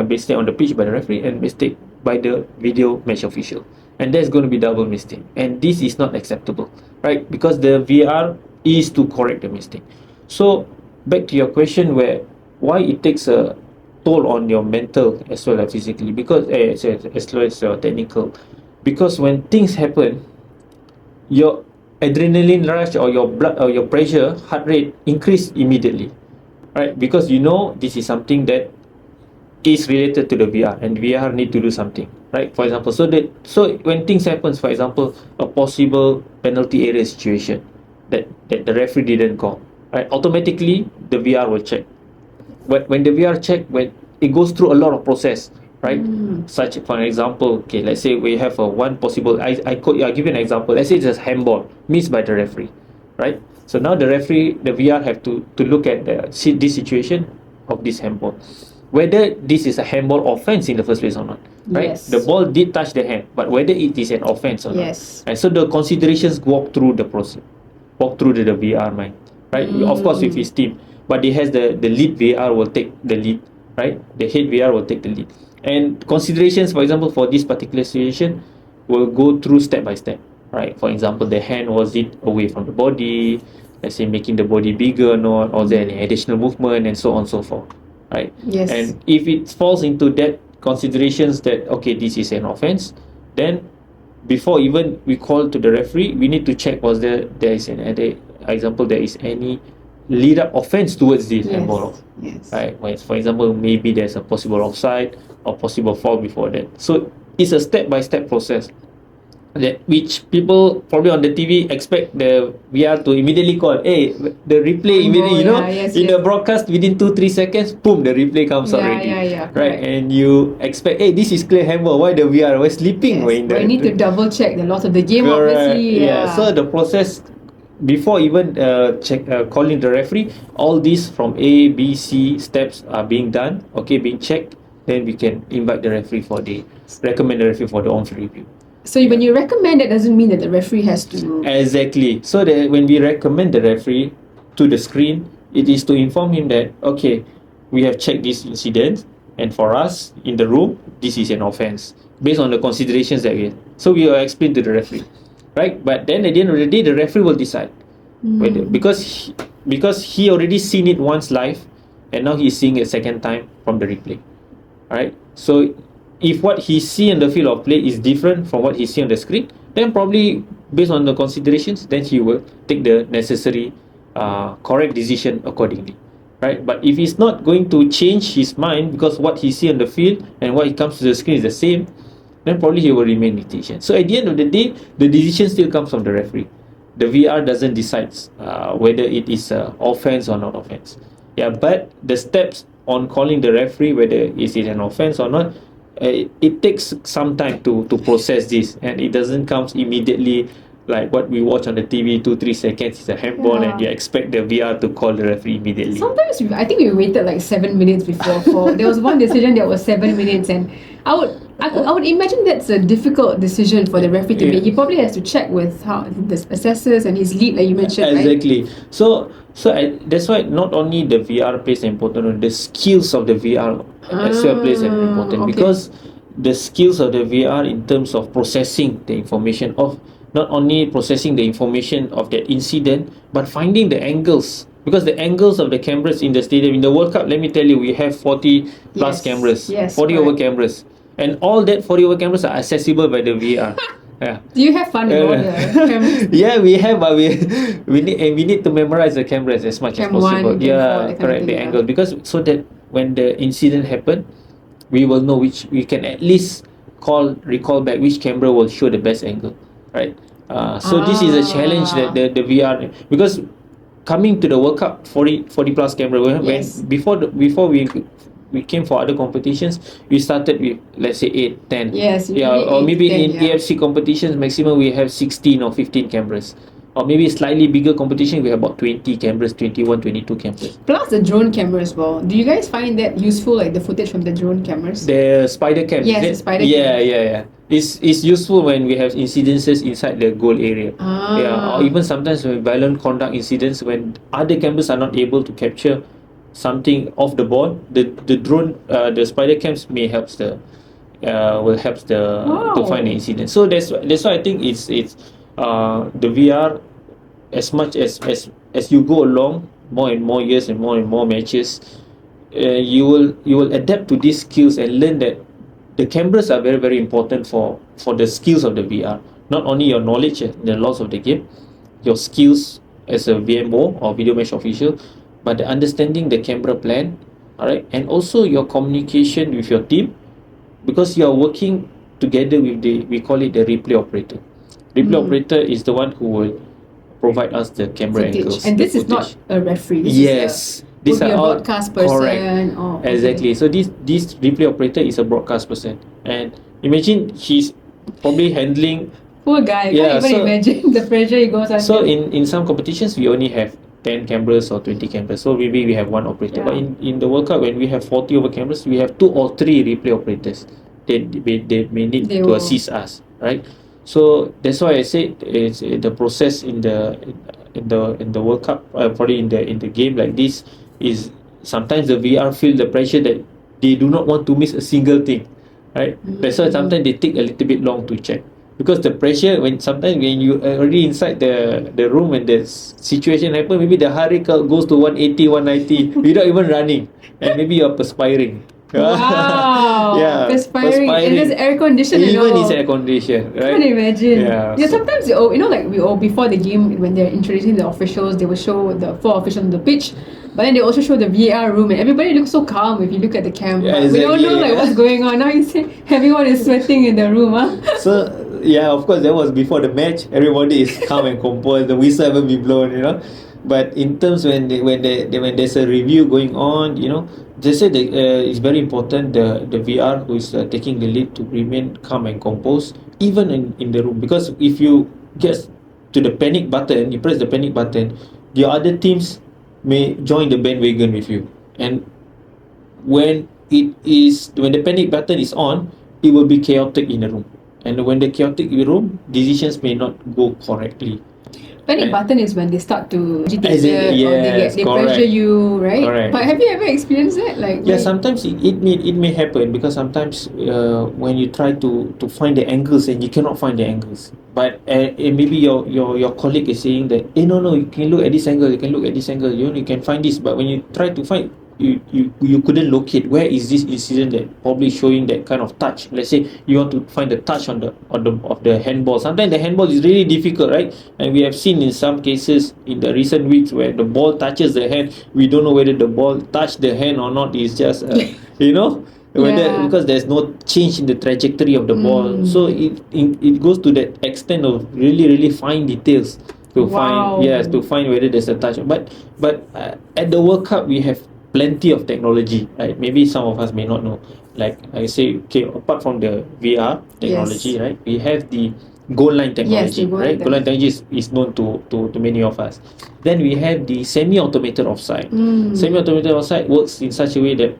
mistake on the pitch by the referee, and mistake by the video match official. And that's going to be double mistake. And this is not acceptable, right? Because the VR is to correct the mistake. So back to your question, why it takes a toll on your mental as well as physically, because as well as your technical, because when things happen, your adrenaline rush or your blood or your pressure, heart rate increase immediately, right? Because this is something that is related to the VR, and VR need to do something, right? For example, so when things happens, for example, a possible penalty area situation that the referee didn't call, right? Automatically the VR will check. But when the VR check, when it goes through a lot of process, right? Such, for example, okay, let's say we have a one possible. I give you an example. Let's say it's a handball missed by the referee, right? So now the VR have to look at this situation of this handball, whether this is a handball offense in the first place or not, right?
Yes.
The ball did touch the hand, but whether it is an offense or not. And so the considerations walk through the process, walk through the VR mind, right? Of course with his team, but it has the lead VR will take the lead, right? The head VR will take the lead, and considerations, for example, for this particular situation will go through step by step, right? For example, the hand, was it away from the body? let's say making the body bigger or not, or there any additional movement and so on and so forth, right?
Yes.
And if it falls into that considerations that okay, this is an offense, then before even we call to the referee, we need to check was there is an example, there is any lead up offense towards this handball,
Yes.
right? For example, maybe there's a possible offside or possible foul before that. So it's a step by step process that which people probably on the TV expect the VR to immediately call, hey, the replay immediately, in the broadcast within 2-3 seconds, boom, the replay comes out already.
Right?
Right, and you expect, hey, this is clear handball. Why the VR? Why sleeping?
Yes. We need to double check the loss of the game,
Correct.
obviously.
Yeah. So the process before even calling the referee, all these from A, B, C steps are being done. Okay, being checked. Then we can invite the referee recommend the referee for the on-field review.
So when you recommend, that doesn't mean that the referee has to.
Exactly. So that when we recommend the referee to the screen, it is to inform him that okay, we have checked this incident, and for us in the room, this is an offense based on the considerations that we have. So we will explain to the referee, right? But then at the end of the day, the referee will decide whether because he already seen it once live, and now he's seeing it second time from the replay, right? So if what he see in the field of play is different from what he see on the screen, then probably based on the considerations, then he will take the necessary correct decision accordingly, right? But if he's not going to change his mind because what he see on the field and what he comes to the screen is the same, then probably he will remain litigation. So at the end of the day, the decision still comes from the referee. The VR doesn't decide whether it is offense or not offense. Yeah, but the steps on calling the referee whether is it an offense or not, it takes some time to process this, and it doesn't come immediately like what we watch on the TV. 2-3 seconds is a handball, and you expect the VR to call the referee immediately.
Sometimes I think we waited like 7 minutes before. There was one decision that was 7 minutes, and I would imagine that's a difficult decision for the referee to make. He probably has to check with how the assessors and his lead, like you mentioned.
Exactly.
Right?
So that's why not only the VR plays an important role, the skills of the VR as well plays an important, because the skills of the VR in terms of processing the information of not only processing the information of that incident, but finding the angles, because the angles of the cameras in the stadium in the World Cup, let me tell you, we have 40 plus cameras, 40 over cameras, and all that 40 over cameras are accessible by the VR. Yeah.
Do you have fun with all the cameras?
Yeah, we have, but we need to memorize the cameras as much as possible. Correct, the angle, because so that when the incident happen, we will know we can at least recall back which camera will show the best angle, right? So this is a challenge that the VR, because coming to the World Cup, 40 plus camera, when before we came for other competitions, we started with, let's say, 8, 10. Or maybe in AFC competitions, maximum we have 16 or 15 cameras. Or maybe slightly bigger competition, we have about 20 cameras, 21, 22 cameras.
Plus the drone camera as well. Do you guys find that useful, like the footage from the drone cameras?
The spider cam.
Yes, the spider cam.
Yeah. It's useful when we have incidences inside the goal area. Or even sometimes when violent conduct incidents, when other cameras are not able to capture something off the ball, the drone, the spider cams may help to find the incident. So that's why I think it's the VR, as much as you go along, more and more years and more matches, you will adapt to these skills and learn that the cameras are very, very important for the skills of the VR. Not only your knowledge and the laws of the game, your skills as a VMO or video match official, but the understanding the camera plan, alright, and also your communication with your team, because you are working together with we call it the replay operator. Replay operator is the one who will provide us the camera angles.
And this is not a referee.
These are
a
all
broadcast person.
Correct. Exactly. So this replay operator is a broadcast person, and imagine he's probably handling.
Poor guy. Can't even imagine the pressure he goes under.
So in some competitions we only have 10 cameras or 20 cameras, so maybe we have one operator. But in the World Cup, when we have 40 over cameras, we have 2 or 3 replay operators. They may need to assist us, right? So that's why I say it's the process in the World Cup, probably in the game like this, is sometimes the VR feel the pressure that they do not want to miss a single thing, right? That's why sometimes they take a little bit long to check. because the pressure, when sometimes when you are already inside the room and the situation happen, maybe the heart rate goes to 180, 190 without even running, and maybe you're perspiring.
Wow,
Yeah,
perspiring, and there's air conditioning and
even
all.
it's air condition, right?
Can't imagine.
Yeah,
Yeah,
so-
sometimes like before the game when they're introducing the officials, they will show the four officials on the pitch, but then they also show the VAR room, and everybody looks so calm if you look at the cam.
Yeah,
But we don't know
exactly.
like what's going on. Now you say everyone is sweating in the room, huh?
So yeah, of course that was before the match. Everybody is calm and composed. The whistle haven't been blown, you know. But in terms when there's a review going on, you know, they say that it's very important the VR who is taking the lead to remain calm and composed even in the room, because if you get to the panic button, you press the panic button, the other teams may join the bandwagon with you, and when the panic button is on, it will be chaotic in the room, and when the chaotic in the room, decisions may not go correctly.
Panic button is when they start to agitate
Exactly,
or
yes,
they
correct.
pressure you, right?
Correct.
But have you ever experienced that? Like
Yeah,
when-
sometimes it may happen, because sometimes when you try to find the angles and you cannot find the angles, but maybe your colleague is saying that, no, you can look at this angle, you can look at this angle, you can find this, but when you try to find, you couldn't locate where is this incident that probably showing that kind of touch. Let's say you want to find the touch on the of the handball. Sometimes the handball is really difficult, right? And we have seen in some cases in the recent weeks where the ball touches the hand, we don't know whether the ball touched the hand or not. It's just you know, whether
Yeah.
because there's no change in the trajectory of the ball, so it goes to that extent of really fine details to
Wow.
find whether there's a touch. But at the World Cup we have plenty of technology, right? Maybe some of us may not know. Like I say, okay, apart from the VR technology,
Yes.
right? We have the goal line technology,
the goal line
right? Goal line technology is known to many of us. Then we have the semi-automated offside. Semi-automated offside works in such a way that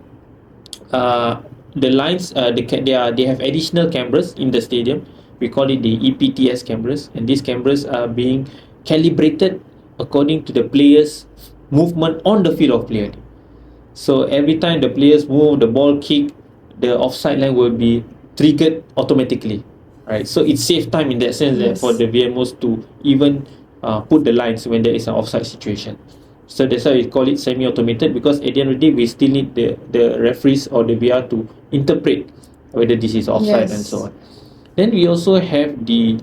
the lines they have additional cameras in the stadium. We call it the EPTS cameras, and these cameras are being calibrated according to the players' movement on the field of play. So every time the players move, the ball kick, the offside line will be triggered automatically, right? So it saves time in that sense, that
Yes.
for the VMOs to even put the lines when there is an offside situation. So that's why we call it semi-automated, because at the end of the day, we still need the referees or the VR to interpret whether this is offside and
Yes.
so on. Then we also have they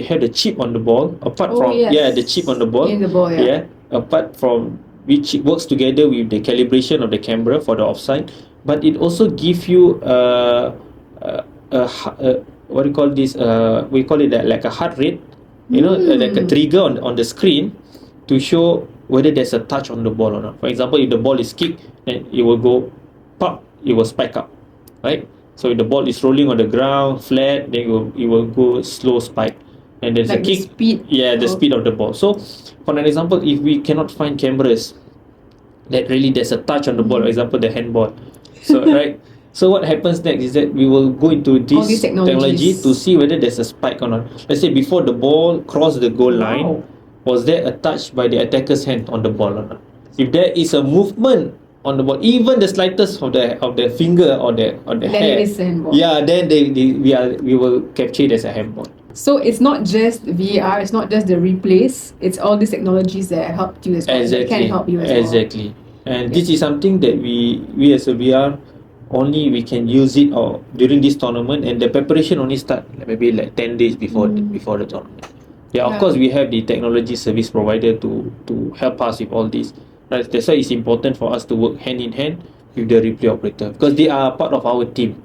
have the chip on the ball. Apart
Oh,
from
yes.
the chip on the ball.
In the ball, yeah.
Apart from which it works together with the calibration of the camera for the offside, but it also give you what do you call this? We call it that, like a heart rate, like a trigger on the screen to show whether there's a touch on the ball or not. For example, if the ball is kicked, then it will go pop, it will spike up, right? So if the ball is rolling on the ground flat, then it will go slow spike. And there's
Like
a
the
kick.
speed
Yeah, the
of-
speed of the ball. So, for an example, if we cannot find cameras that really there's a touch on the ball, for example, the handball. So right. So what happens next is that we will go into
All these
this technology
technologies.
to see whether there's a spike or not. Let's say before the ball crossed the goal line,
Wow.
was there a touch by the attacker's hand on the ball or not? If there is a movement on the ball, even the slightest of the finger or the
Then
hair,
it is a handball.
yeah, then we will capture it as a handball.
So it's not just VAR, it's not just the replays, it's all these technologies that helped you as well. That can help you as well.
Exactly. And this is something that we as a VR only we can use it or during this tournament, and the preparation only start maybe like 10 days before the tournament. Yeah, of
Yeah.
course we have the technology service provider to help us with all this. Right? That's why it's important for us to work hand in hand with the replay operator, because they are part of our team.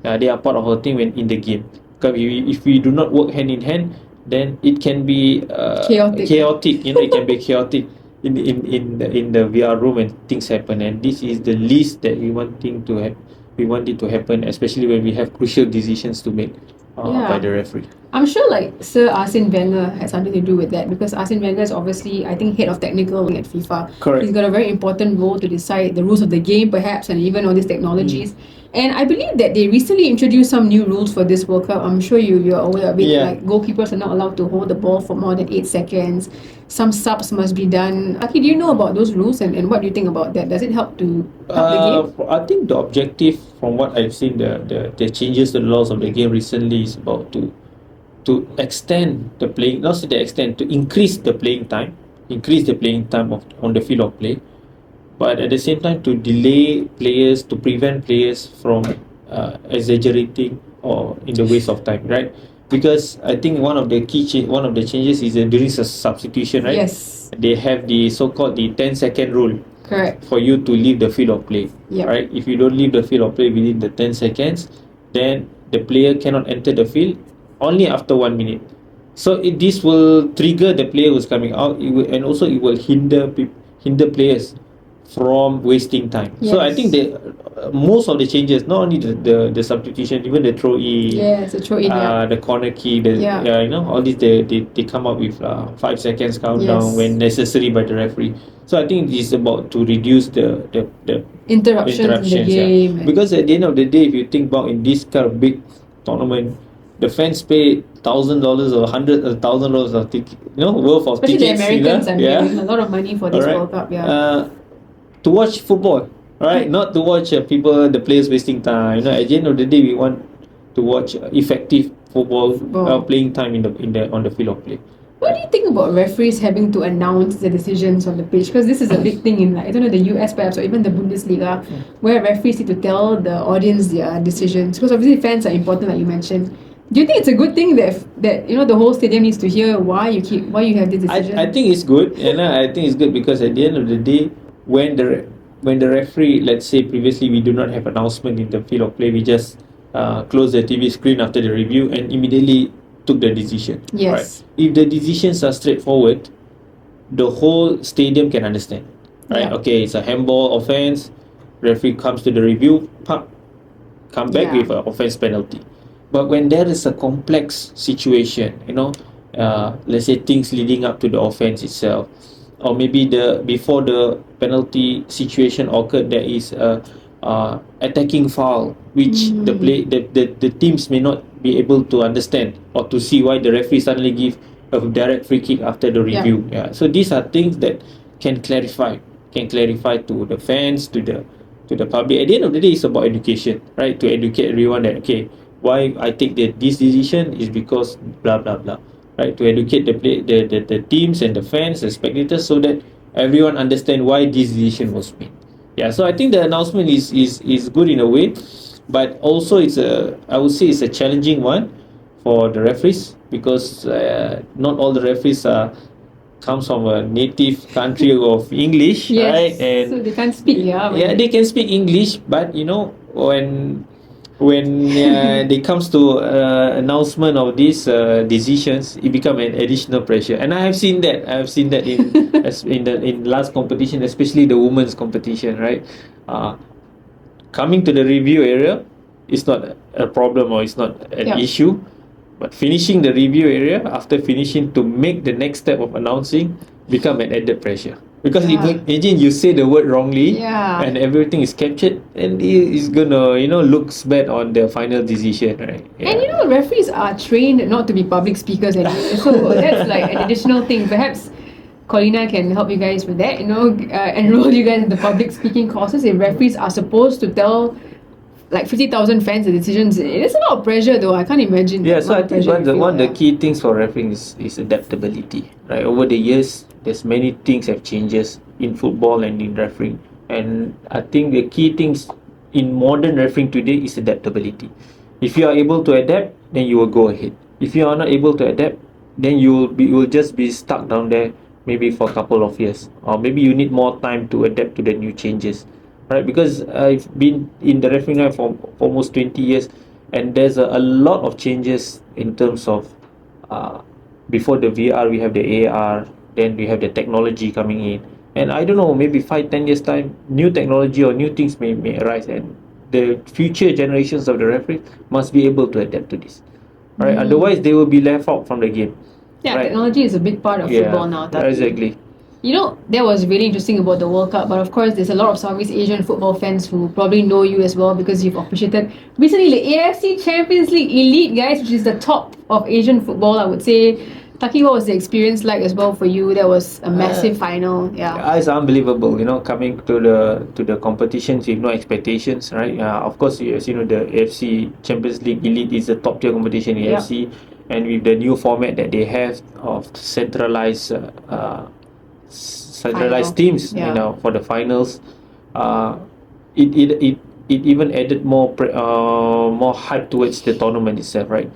They are part of our team when in the game. Because if we do not work hand in hand, then it can be
Chaotic.
it can be chaotic in the VR room when things happen, and this is the least that we want it to happen, especially when we have crucial decisions to make by the referee.
I'm sure like Sir Arsene Wenger had something to do with that, because Arsene Wenger is obviously, I think, head of technical at FIFA.
Correct.
He's got a very important role to decide the rules of the game, perhaps, and even all these technologies. And I believe that they recently introduced some new rules for this World Cup. I'm sure you're aware of it.
Yeah.
Like goalkeepers are not allowed to hold the ball for more than 8 seconds. Some subs must be done. Aki, do you know about those rules, and what do you think about that? Does it help to help the game?
I think the objective, from what I've seen, the changes to the laws of the game recently is about to to extend the playing, not to the extent, to increase the playing time, on the field of play, but at the same time to delay players, to prevent players from exaggerating or in the waste of time, right? Because I think one of the changes is during substitution, right?
Yes.
They have the so-called the 10-second rule.
Correct.
For you to leave the field of play.
Yep.
Right? If you don't leave the field of play within the 10 seconds, then the player cannot enter the field only after 1 minute. So this will trigger the player who's coming out, and also it will hinder players from wasting time.
Yes.
So I think most of the changes, not only the substitution, even the throw in,
Yes, the throw in,
the corner kick, all these they come up with 5 seconds countdown when necessary by the referee. So I think it's about to reduce the
interruptions in the game.
Because at the end of the day, if you think about in this kind of big tournament, the fans pay $1,000 or $100,000 of ticket, worth of
Especially
tickets.
the Americans are paying a lot of money for this World Cup.
To watch football, right? Not to watch the players wasting time. At the end of the day, we want to watch effective football. Playing time on the field of play.
What do you think about referees having to announce the decisions on the pitch? Because this is a big thing in, I don't know, the US perhaps, or even the Bundesliga, where referees need to tell the audience their decisions. Because obviously fans are important, like you mentioned. Do you think it's a good thing that the whole stadium needs to hear why you have this decision?
I think it's good, and I think it's good because at the end of the day, when the referee, let's say previously we do not have announcement in the field of play, we just close the TV screen after the review and immediately took the decision.
Yes.
Right? If the decisions are straightforward, the whole stadium can understand. Right?
Yeah.
Okay, it's a handball offense. Referee comes to the review, come back with an offense penalty. But when there is a complex situation, let's say things leading up to the offense itself, or maybe before the penalty situation occurred, there is a attacking foul which the teams may not be able to understand or to see why the referee suddenly give a direct free kick after the review. So these are things that can clarify to the fans, to the public. At the end of the day, it's about education, right? To educate everyone that why I take this decision is because blah blah blah, right? To educate the teams and the fans, the spectators, so that everyone understand why this decision was made. So I think the announcement is good in a way, but also I would say it's a challenging one for the referees because not all the referees comes from a native country of English, right?
And so they can't speak.
They can speak English, but when it comes to announcement of these decisions, it become an additional pressure, and I have seen that in last competition, especially the women's competition, right? Coming to the review area is not a problem or it's not an issue, but finishing the review area, after finishing to make the next step of announcing, become an added pressure. Because imagine you say the word wrongly and everything is captured, and it is gonna looks bad on the final decision, right?
And referees are trained not to be public speakers anyway, so that's like an additional thing. Perhaps Colina can help you guys with that. Enroll you guys in the public speaking courses. If referees are supposed to tell like 50,000 fans the decisions, it's a lot of pressure though. I can't imagine.
So I think one of the key things for refereeing is adaptability, right? Over the years, there's many things have changes in football and in refereeing, and I think the key things in modern refereeing today is adaptability. If you are able to adapt, then you will go ahead. If you are not able to adapt, then you will just be stuck down there maybe for a couple of years, or maybe you need more time to adapt to the new changes, right? Because I've been in the refereeing line for almost 20 years, and there's a lot of changes in terms of before the VR we have the AR, then we have the technology coming in, and I don't know, maybe 5-10 years time, new technology or new things may arise, and the future generations of the referees must be able to adapt to this, right? Otherwise they will be left out from the game.
Technology is a big part of football now.
Exactly.
That was really interesting about the World Cup, but of course there's a lot of Southeast Asian football fans who probably know you as well because you've officiated recently the AFC Champions League Elite, guys, which is the top of Asian football, I would say. Taqi, what was the experience like as well for you? That was a massive final.
It's unbelievable, coming to the competitions with no expectations, right? Of course, as you know, the AFC Champions League Elite is a top tier competition in AFC, and with the new format that they have of centralized teams, for the finals, uh, it it it it even added more hype towards the tournament itself, right?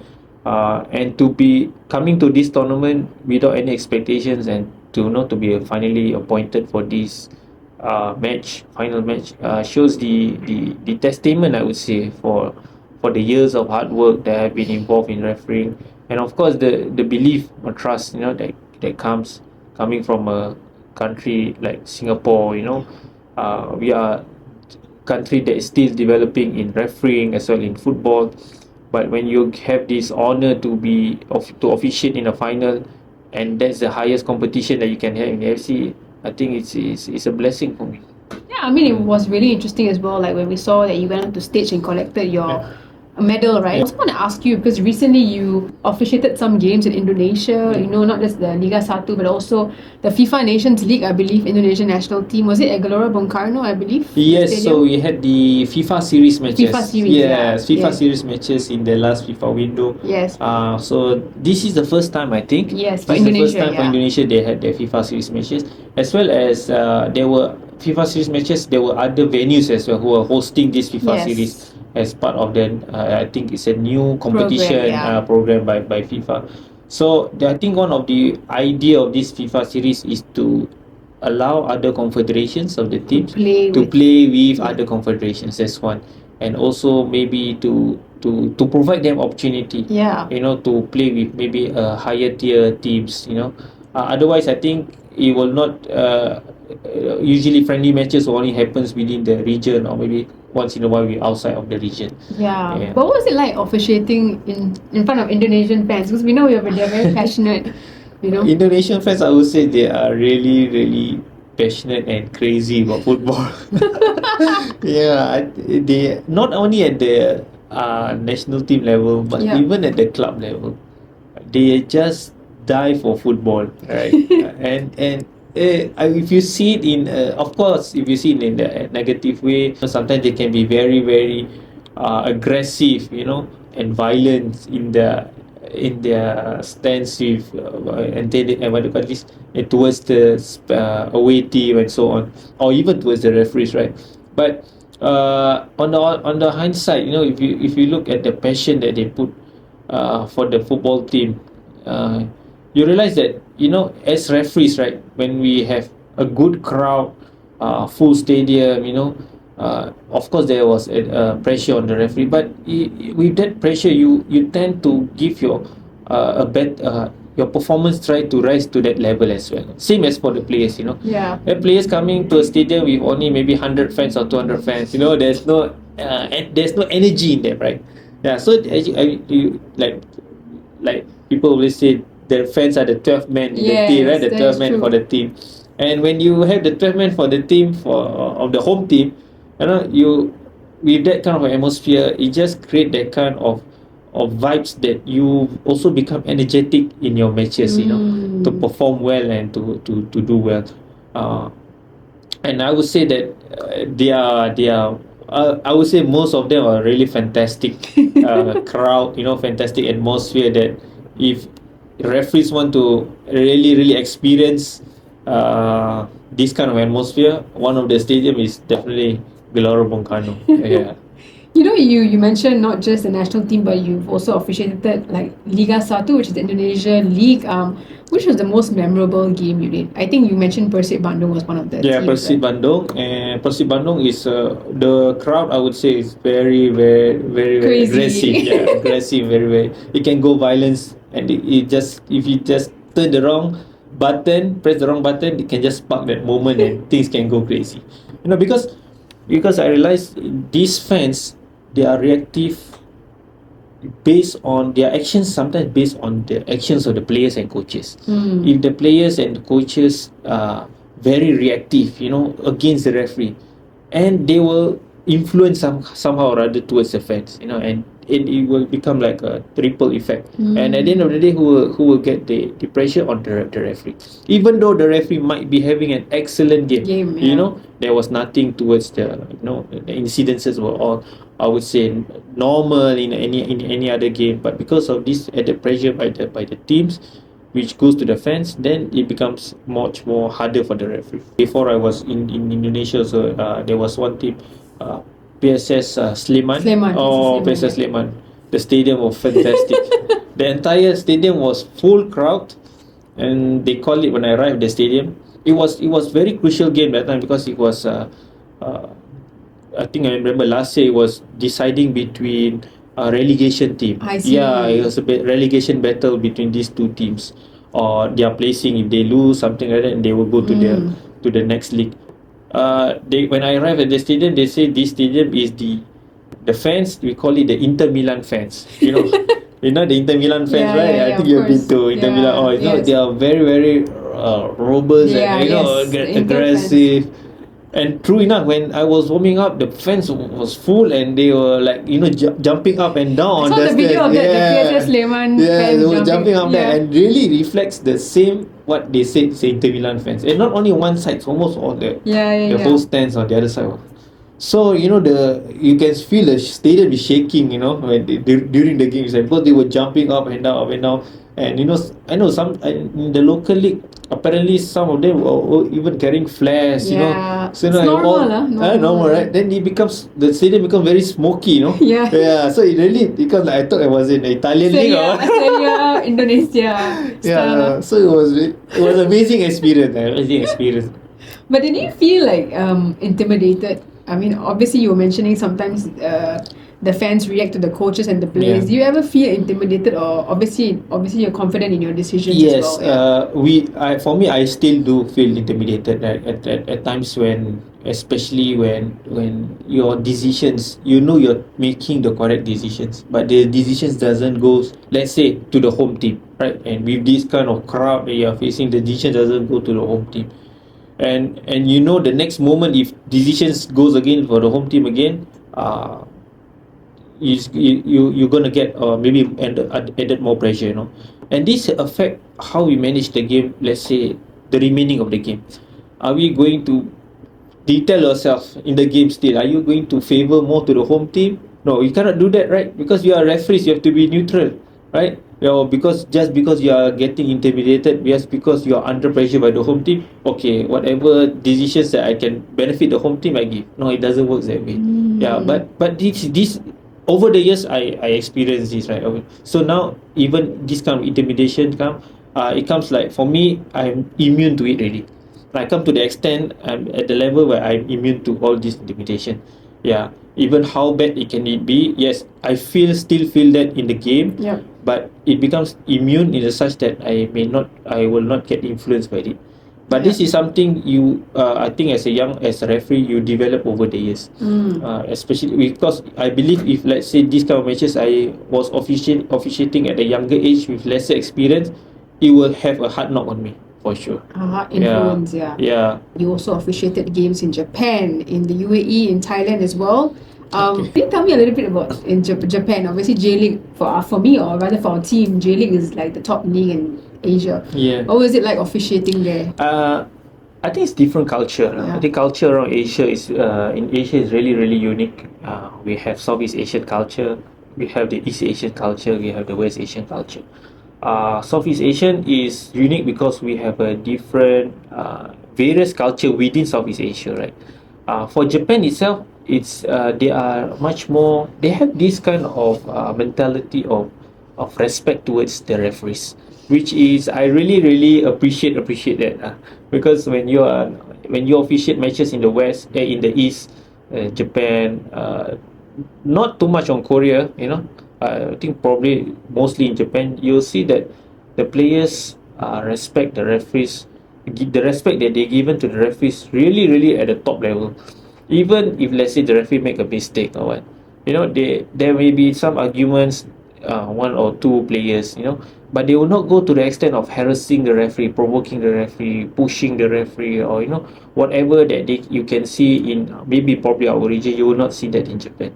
And to be coming to this tournament without any expectations, and to be finally appointed for this final match, shows the testament, I would say, for the years of hard work that have been involved in refereeing, and of course the belief or trust, that comes coming from a country like Singapore. We are country that is still developing in refereeing as well in football, but when you have this honor to officiate in a final, and that's the highest competition that you can have in the FC, I think it's a blessing for me.
Yeah, I mean, it was really interesting as well. Like when we saw that you went on to stage and collected your medal, right? I also want to ask you, because recently you officiated some games in Indonesia, not just the Liga 1, but also the FIFA Nations League, I believe, Indonesian national team. Was it at Gelora Bung Karno, I believe?
Yes, so we had the FIFA series matches.
FIFA series,
yes, FIFA series matches in the last FIFA window.
Yes.
So this is the first time, I think.
Yes, for
this
Indonesia.
Is the first time for Indonesia they had their FIFA series matches, as well as there were FIFA series matches. There were other venues as well who are hosting this FIFA series as part of the I think it's a new competition program by FIFA. So I think one of the idea of this FIFA series is to allow other confederations of the teams to play with other confederations. That's one, and also maybe to provide them opportunity, to play with maybe a higher tier teams. Otherwise I think it will not usually friendly matches only happens within the region, or maybe once in a while we outside of the region.
But what was it like officiating in front of Indonesian fans? Because we know they're very passionate.
Indonesian fans, I would say they are really, really passionate and crazy about football. They not only at the national team level, but even at the club level, they just die for football, right? and if you see it in, of course, if you see it in the negative way, sometimes they can be very, very aggressive, and violent in their stance with towards the away team and so on, or even towards the referees, right? But on the hindsight, if you look at the passion that they put for the football team, you realize that as referees, right, when we have a good crowd, full stadium, of course there was pressure on the referee, but with that pressure you tend to give your your performance, try to rise to that level as well. Same as for the players. The players coming to a stadium with only maybe 100 fans or 200 fans, there's no energy in them, right? So you like people always say the fans are the 12th man in the team, right? The 12th man for the team. And when you have the 12th man for the team of the home team, you with that kind of atmosphere, it just create that kind of vibes that you also become energetic in your matches, to perform well and to do well. And I would say that they are I would say most of them are really fantastic crowd, fantastic atmosphere, that if referees want to really experience this kind of atmosphere, one of the stadium is definitely Gelora Bung Karno.
You mentioned not just the national team, but you've also officiated like Liga 1, which is the Indonesia league. Which was the most memorable game you did? I think you mentioned Persib Bandung was one of the teams,
Persib Bandung. And Persib Bandung is the crowd, I would say, is very, very, very, very aggressive. Aggressive, very, very. It can go violence, and it just, if you just turn the wrong button, press the wrong button, it can just spark that moment and things can go crazy. Because I realized these fans, they are reactive based on their actions, sometimes based on the actions of the players and coaches. If the players and the coaches are very reactive, against the referee, and they will influence somehow or other towards the fans, and it will become like a triple effect. And at the end of the day, who will get the pressure on the referee, even though the referee might be having an excellent game. There was nothing towards the the incidences were all I would say normal in any other game, but because of this added pressure by the teams, which goes to the fans, then it becomes much more harder for the referee. Before I was in Indonesia, so there was one team, PSS Sleman.
Sleman,
Oh,
Sleman,
PSS
yeah.
Sleman. The stadium was fantastic. The entire stadium was full crowd, and they call it when I arrived the stadium. It was very crucial game that time because it was uh, I think I remember last year it was deciding between a relegation team.
I see.
Yeah, it was a relegation battle between these two teams, or their placing. If they lose something like that, and they will go to the next league. They when I arrived at the stadium, they say this stadium is the fans. We call it the Inter Milan fans. You know, you know the Inter Milan fans,
Yeah,
right?
yeah,
I
yeah,
think
of
you've been
course.
to Inter Milan.
Yeah,
Oh, you know
yes.
they are very very robust
Yeah,
and
yes, the Inter fans.
aggressive. And true enough, when I was warming up, the fans was full, and they were like jumping up and
I
down on
saw
the
the video
stairs.
of that, the
Yeah,
PSS Sleman
yeah,
fans
they were jumping up there,
Yeah.
and really reflects the same what they said. Say Inter Milan fans, and not only one side, it's almost all
Yeah, yeah,
the
yeah.
whole stands on the other side. So you can feel the stadium is shaking. When during the games, because they were jumping up and down, and I know some in the local league. Apparently, some of them were even carrying flares.
Yeah,
So
it's normal, normal,
normal,
yeah.
right? Then the stadium becomes very smoky.
Yeah.
Yeah. So it really becomes like I thought I was in the Italian league. Or
Australia, Indonesia style.
yeah. So it was amazing experience. Amazing experience.
But did you feel like intimidated? I mean, obviously you were mentioning sometimes the fans react to the coaches and the players.
Yeah.
Do you ever feel intimidated, or obviously you're confident in your decisions
Yes,
as well?
for me, I still do feel intimidated, right? At times especially when your decisions, you're making the correct decisions, but the decisions doesn't go, let's say, to the home team, right? And with this kind of crowd that you're facing, the decision doesn't go to the home team, and the next moment, if decisions goes again for the home team again, you're gonna get maybe added more pressure, and this affect how we manage the game. Let's say the remaining of the game, are we going to detail yourself in the game still? Are you going to favor more to the home team? No, you cannot do that, right? Because you are referees, you have to be neutral, right? Because you are getting intimidated, just because you are under pressure by the home team, okay, whatever decisions that I can benefit the home team, I give. No, it doesn't work that way. Yeah, but this over the years, I experienced this, right? So now even this kind of intimidation it comes like, for me, I'm immune to it already. I come to the extent I'm at the level where I'm immune to all this intimidation. Yeah, even how bad it be. Yes, still feel that in the game.
Yeah.
But it becomes immune in a such that I will not get influenced by it. But this is something I think as a referee, you develop over the years. Especially because I believe, if let's say this kind of matches I was officiating at a younger age with lesser experience, it will have a hard knock on me for sure.
Influence, yeah.
Yeah.
You also officiated games in Japan, in the UAE, in Thailand as well.
Okay.
Can you tell me a little bit about in Japan? Obviously, J League for me, or rather for our team, J League is like the top league in Asia.
Yeah.
What was it like officiating there?
I think it's different culture.
Yeah.
I think culture around Asia is in Asia is really really unique. We have Southeast Asian culture, we have the East Asian culture, we have the West Asian culture. Southeast Asian is unique because we have a different various culture within Southeast Asia, right? For Japan itself, they are much more. They have this kind of mentality of respect towards the referees, which is I really really appreciate that, because when you officiate matches in the West, in the East, Japan, not too much on Korea, I think probably mostly in Japan, you'll see that the players respect the referees. The respect that they given to the referees really really at the top level. Even if let's say the referee make a mistake or what, there may be some arguments, one or two players, but they will not go to the extent of harassing the referee, provoking the referee, pushing the referee, or whatever that you can see in maybe probably our region. You will not see that in Japan.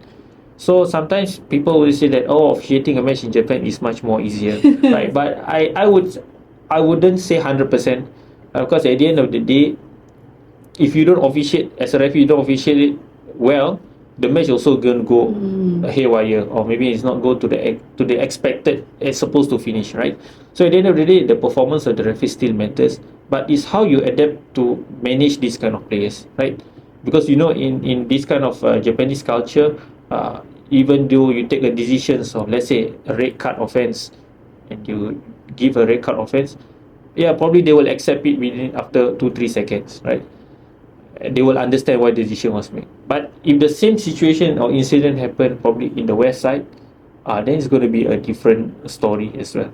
So sometimes people will say that, oh, officiating a match in Japan is much more easier, right? But I wouldn't say 100%, because at the end of the day, if you don't officiate as a referee, you don't officiate it well, the match also gonna go haywire, or maybe it's not go to the expected it's supposed to finish, right? So at the end of the day, the performance of the referee still matters, but it's how you adapt to manage these kind of players, right? Because in this kind of Japanese culture, even though you take a decisions of, let's say, a red card offense, and you give a red card offense, yeah, probably they will accept it within after 2-3 seconds, right? They will understand why the decision was made. But if the same situation or incident happened probably in the west side, then it's going to be a different story as well.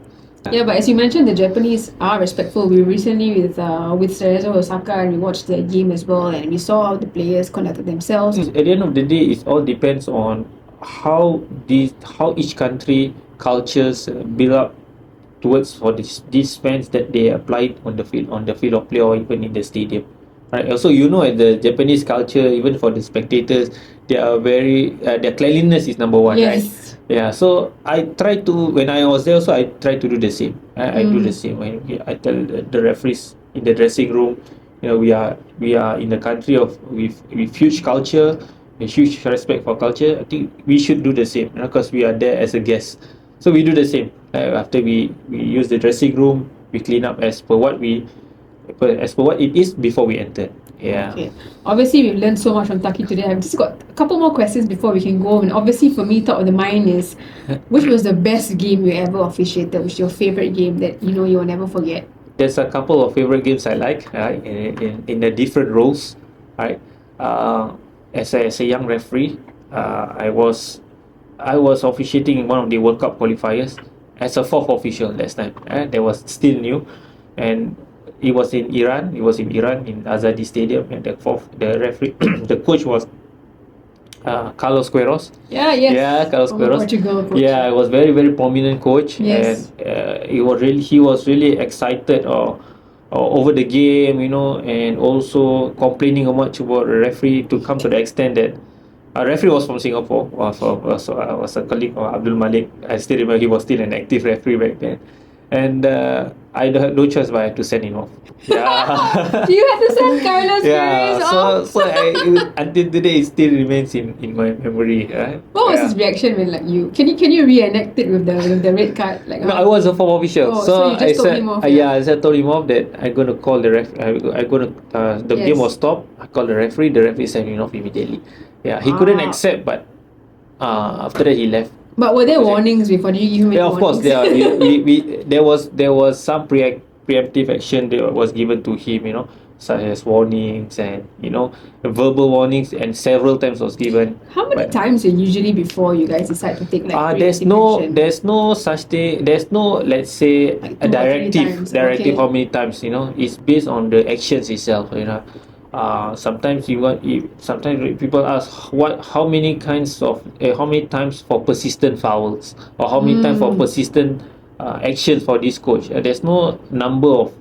Yeah, but as you mentioned, the Japanese are respectful. We recently with Cerezo Osaka, and we watched their game as well, and we saw how the players conducted themselves.
At the end of the day, it all depends on how each country cultures build up towards for these fans that they apply on the field of play, or even in the stadium. Right. Also, at the Japanese culture, even for the spectators, they are very their cleanliness is number one, right?
Yes.
Yeah. So I try to when I was there, so I try to do the same. I do the same. I tell the referees in the dressing room, we are in the country with huge culture, a huge respect for culture. I think we should do the same, because we are there as a guest. So we do the same. After we use the dressing room, we clean up as per what it is before we enter. Yeah.
Okay. Obviously, we've learned so much from Taki today. I've just got a couple more questions before we can go. And obviously, for me, top of the mind is, which was the best game you ever officiated? Which is your favorite game that you will never forget?
There's a couple of favorite games I like, right? In the different roles, right? As a young referee, I was officiating in one of the World Cup qualifiers as a fourth official last time. That was still new, and it was in Iran. It was in Iran in Azadi Stadium, and the referee, the coach was Carlos Queiroz.
Yeah, yes.
Yeah, Carlos
From
Queiroz.
Portugal coach.
Yeah, it was very very prominent coach,
Yes.
and he was really excited or over the game, and also complaining much about the referee, to come to the extent that a referee was from Singapore, was a colleague of Abdul Malik. I still remember he was still an active referee back then, and I had no choice but I had to send him off. Yeah.
You had to send Carlos
Yeah,
Queiroz off.
so until today it still remains in my memory.
What was
Yeah.
his reaction when you can you reenact it with the red card? Like,
No, I was a former official,
Oh, so you just
I
told
said,
him off,
yeah, I told him off that I'm gonna call the ref. I'm gonna the game
Yes.
was stopped. I called the referee. The referee sent him off immediately. Yeah, he couldn't
Ah.
accept, but after that he left.
But were there
Okay.
warnings before? Did you give him any
Yeah, of course,
warnings?
there was some preemptive action that was given to him, such as warnings and verbal warnings, and several times was given.
How many
But,
times usually before you guys decide to take like
there's
preemptive action?
no such thing. There's no, let's say,
Like
a
2 or 3 times,
directive
okay.
how many times. It's based on the actions itself. Sometimes sometimes people ask how many how many times for persistent fouls, or how many times for persistent actions for this coach. There's no number of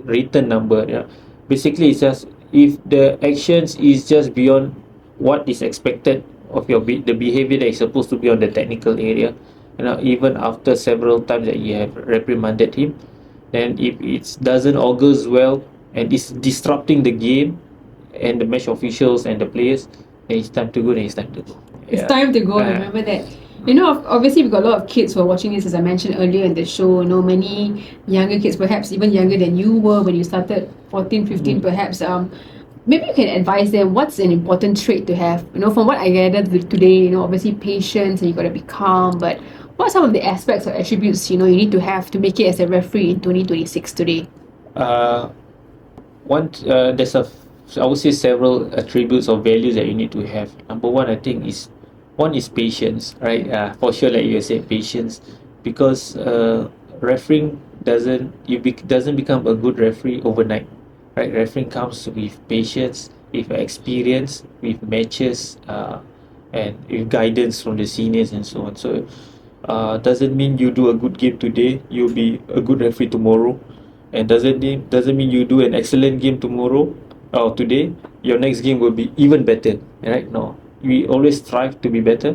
written number. Yeah, basically it's just if the actions is just beyond what is expected of the behavior that is supposed to be on the technical area, even after several times that you have reprimanded him, then if it doesn't augurs well and it's disrupting the game and the match officials and the players, then it's time to go.
It's time to go. Remember that. Obviously we've got a lot of kids who are watching this, as I mentioned earlier in the show. Many younger kids, perhaps even younger than you were when you started, 14, 15 perhaps. Maybe you can advise them what's an important trait to have. From what I gathered today, obviously patience, and you got to be calm. But what are some of the aspects or attributes you need to have to make it as a referee in 2026 today?
There's I would say several attributes or values that you need to have. Number one, I think one is patience, right? For sure, like you said, patience, because refereeing doesn't become a good referee overnight, right? Refereeing comes with patience, with experience, with matches, and with guidance from the seniors and so on. So, doesn't mean you do a good game today, you'll be a good referee tomorrow, and doesn't mean you do an excellent game tomorrow or today, your next game will be even better, right? No, we always strive to be better,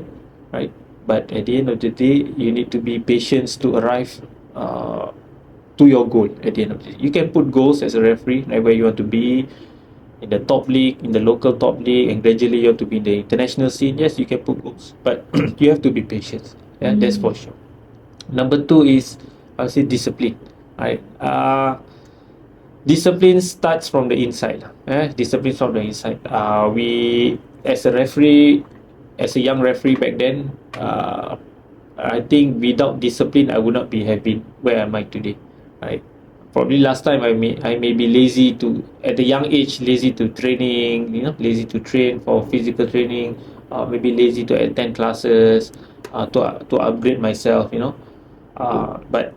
right? But at the end of the day, you need to be patient to arrive to your goal. At the end of the day, you can put goals as a referee, like where you want to be in the top league, in the local top league, and gradually you have to be in the international scene, yes, you can put goals, but you have to be patient. Yeah, that's for sure. Number two is, I would say, discipline. Right? Discipline starts from the inside. Discipline from the inside. We, as a referee, as a young referee back then, I think without discipline, I would not be having where am I today. Right? Probably last time I may be lazy to, at a young age, lazy to training, lazy to train for physical training, maybe lazy to attend classes, to upgrade myself, but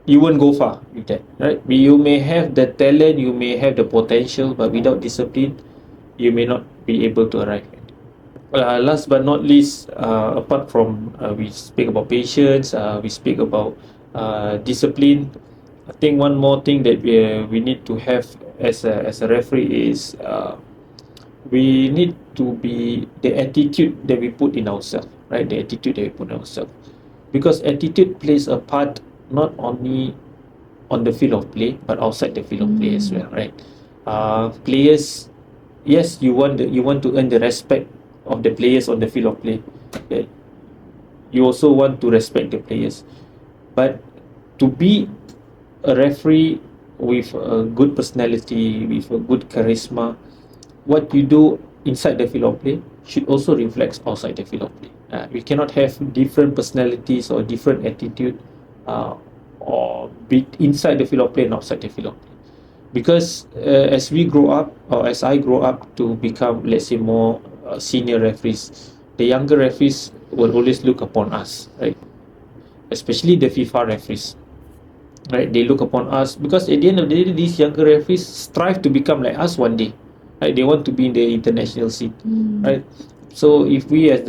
you won't go far with that, right? You may have the talent, you may have the potential, but without discipline, you may not be able to arrive. Last but not least, apart from we speak about patience, we speak about discipline. I think one more thing that we need to have as a referee is we need to be the attitude that we put in ourselves, right? The attitude that we put in ourselves, because attitude plays a part not only on the field of play but outside the field of play as well, right? Players, yes, you want to earn the respect of the players on the field of play. Okay? You also want to respect the players, but to be a referee with a good personality, with a good charisma, what you do inside the field of play should also reflect outside the field of play. We cannot have different personalities or different attitude, or be inside the field of play and outside the field of play. Because as we grow up, or as I grow up to become, let's say, more senior referees, the younger referees will always look upon us, right? Especially the FIFA referees, right? They look upon us because at the end of the day, these younger referees strive to become like us one day, right? They want to be in the international scene, right? So if we, as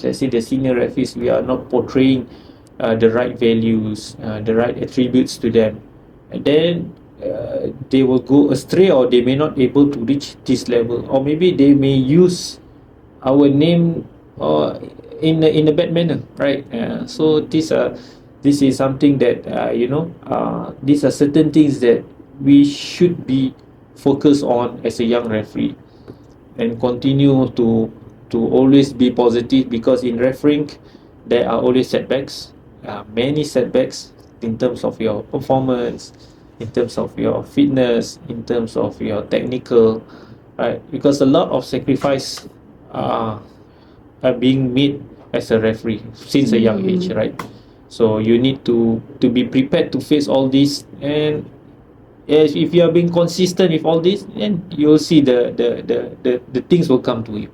let's say the senior referees, we are not portraying the right values, the right attributes to them, and then they will go astray, or they may not able to reach this level, or maybe they may use our name in a bad manner, right? So this is something that these are certain things that we should be focused on as a young referee, and continue to always be positive, because in refereeing there are always setbacks, many setbacks, in terms of your performance, in terms of your fitness, in terms of your technical, right? Because a lot of sacrifice are being made as a referee since a young age, right? So you need to be prepared to face all this, and yes, if you are being consistent with all this, then you'll see the things will come to you.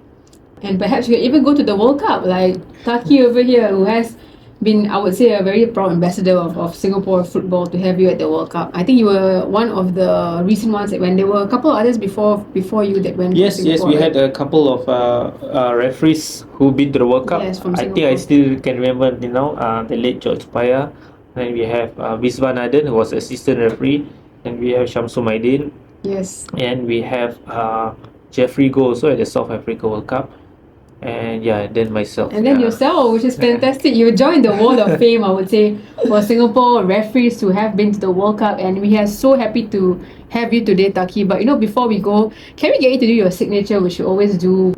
And perhaps you can even go to the World Cup, like Taki over here, who has been, I would say, a very proud ambassador of Singapore football, to have you at the World Cup. I think you were one of the recent ones that when there were a couple of others before you that went.
Yes,
to Singapore,
we
right?
had a couple of referees who been to the World Cup.
Yes, from
I think I
Singapore.
still can remember, the late George Paya. Then we have Viswan Aden, who was assistant referee, and we have Shamsul Maidin,
Yes.
and we have Jeffrey Goh also at the South Africa World Cup, and then myself.
And then yourself, which is fantastic. You joined the Wall of Fame, I would say, for Singapore referees who have been to the World Cup. And we are so happy to have you today, Taki. But before we go, can we get you to do your signature, which you always do?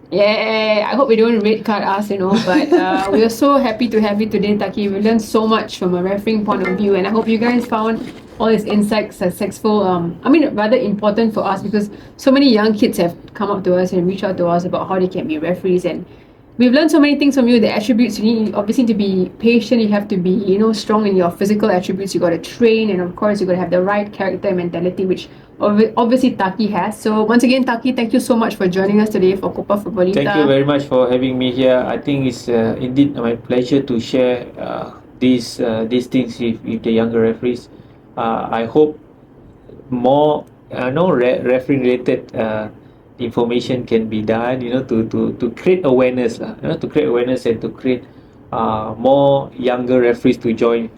Yeah, I hope we don't red card us, but we are so happy to have you today, Taki. We learned so much from a refereeing point of view, and I hope you guys found all these insights successful. Rather important for us, because so many young kids have come up to us and reached out to us about how they can be referees, and we've learned so many things from you. The attributes, you need obviously to be patient, you have to be strong in your physical attributes, you got to train, and of course you got to have the right character and mentality, which obviously Taki has. So once again, Taki, thank you so much for joining us today for Copa Futbolita.
Thank you very much for having me here. I think it's indeed my pleasure to share these things with the younger referees. I hope more referee related information can be done, to create awareness, to create awareness, and to create more younger referees to join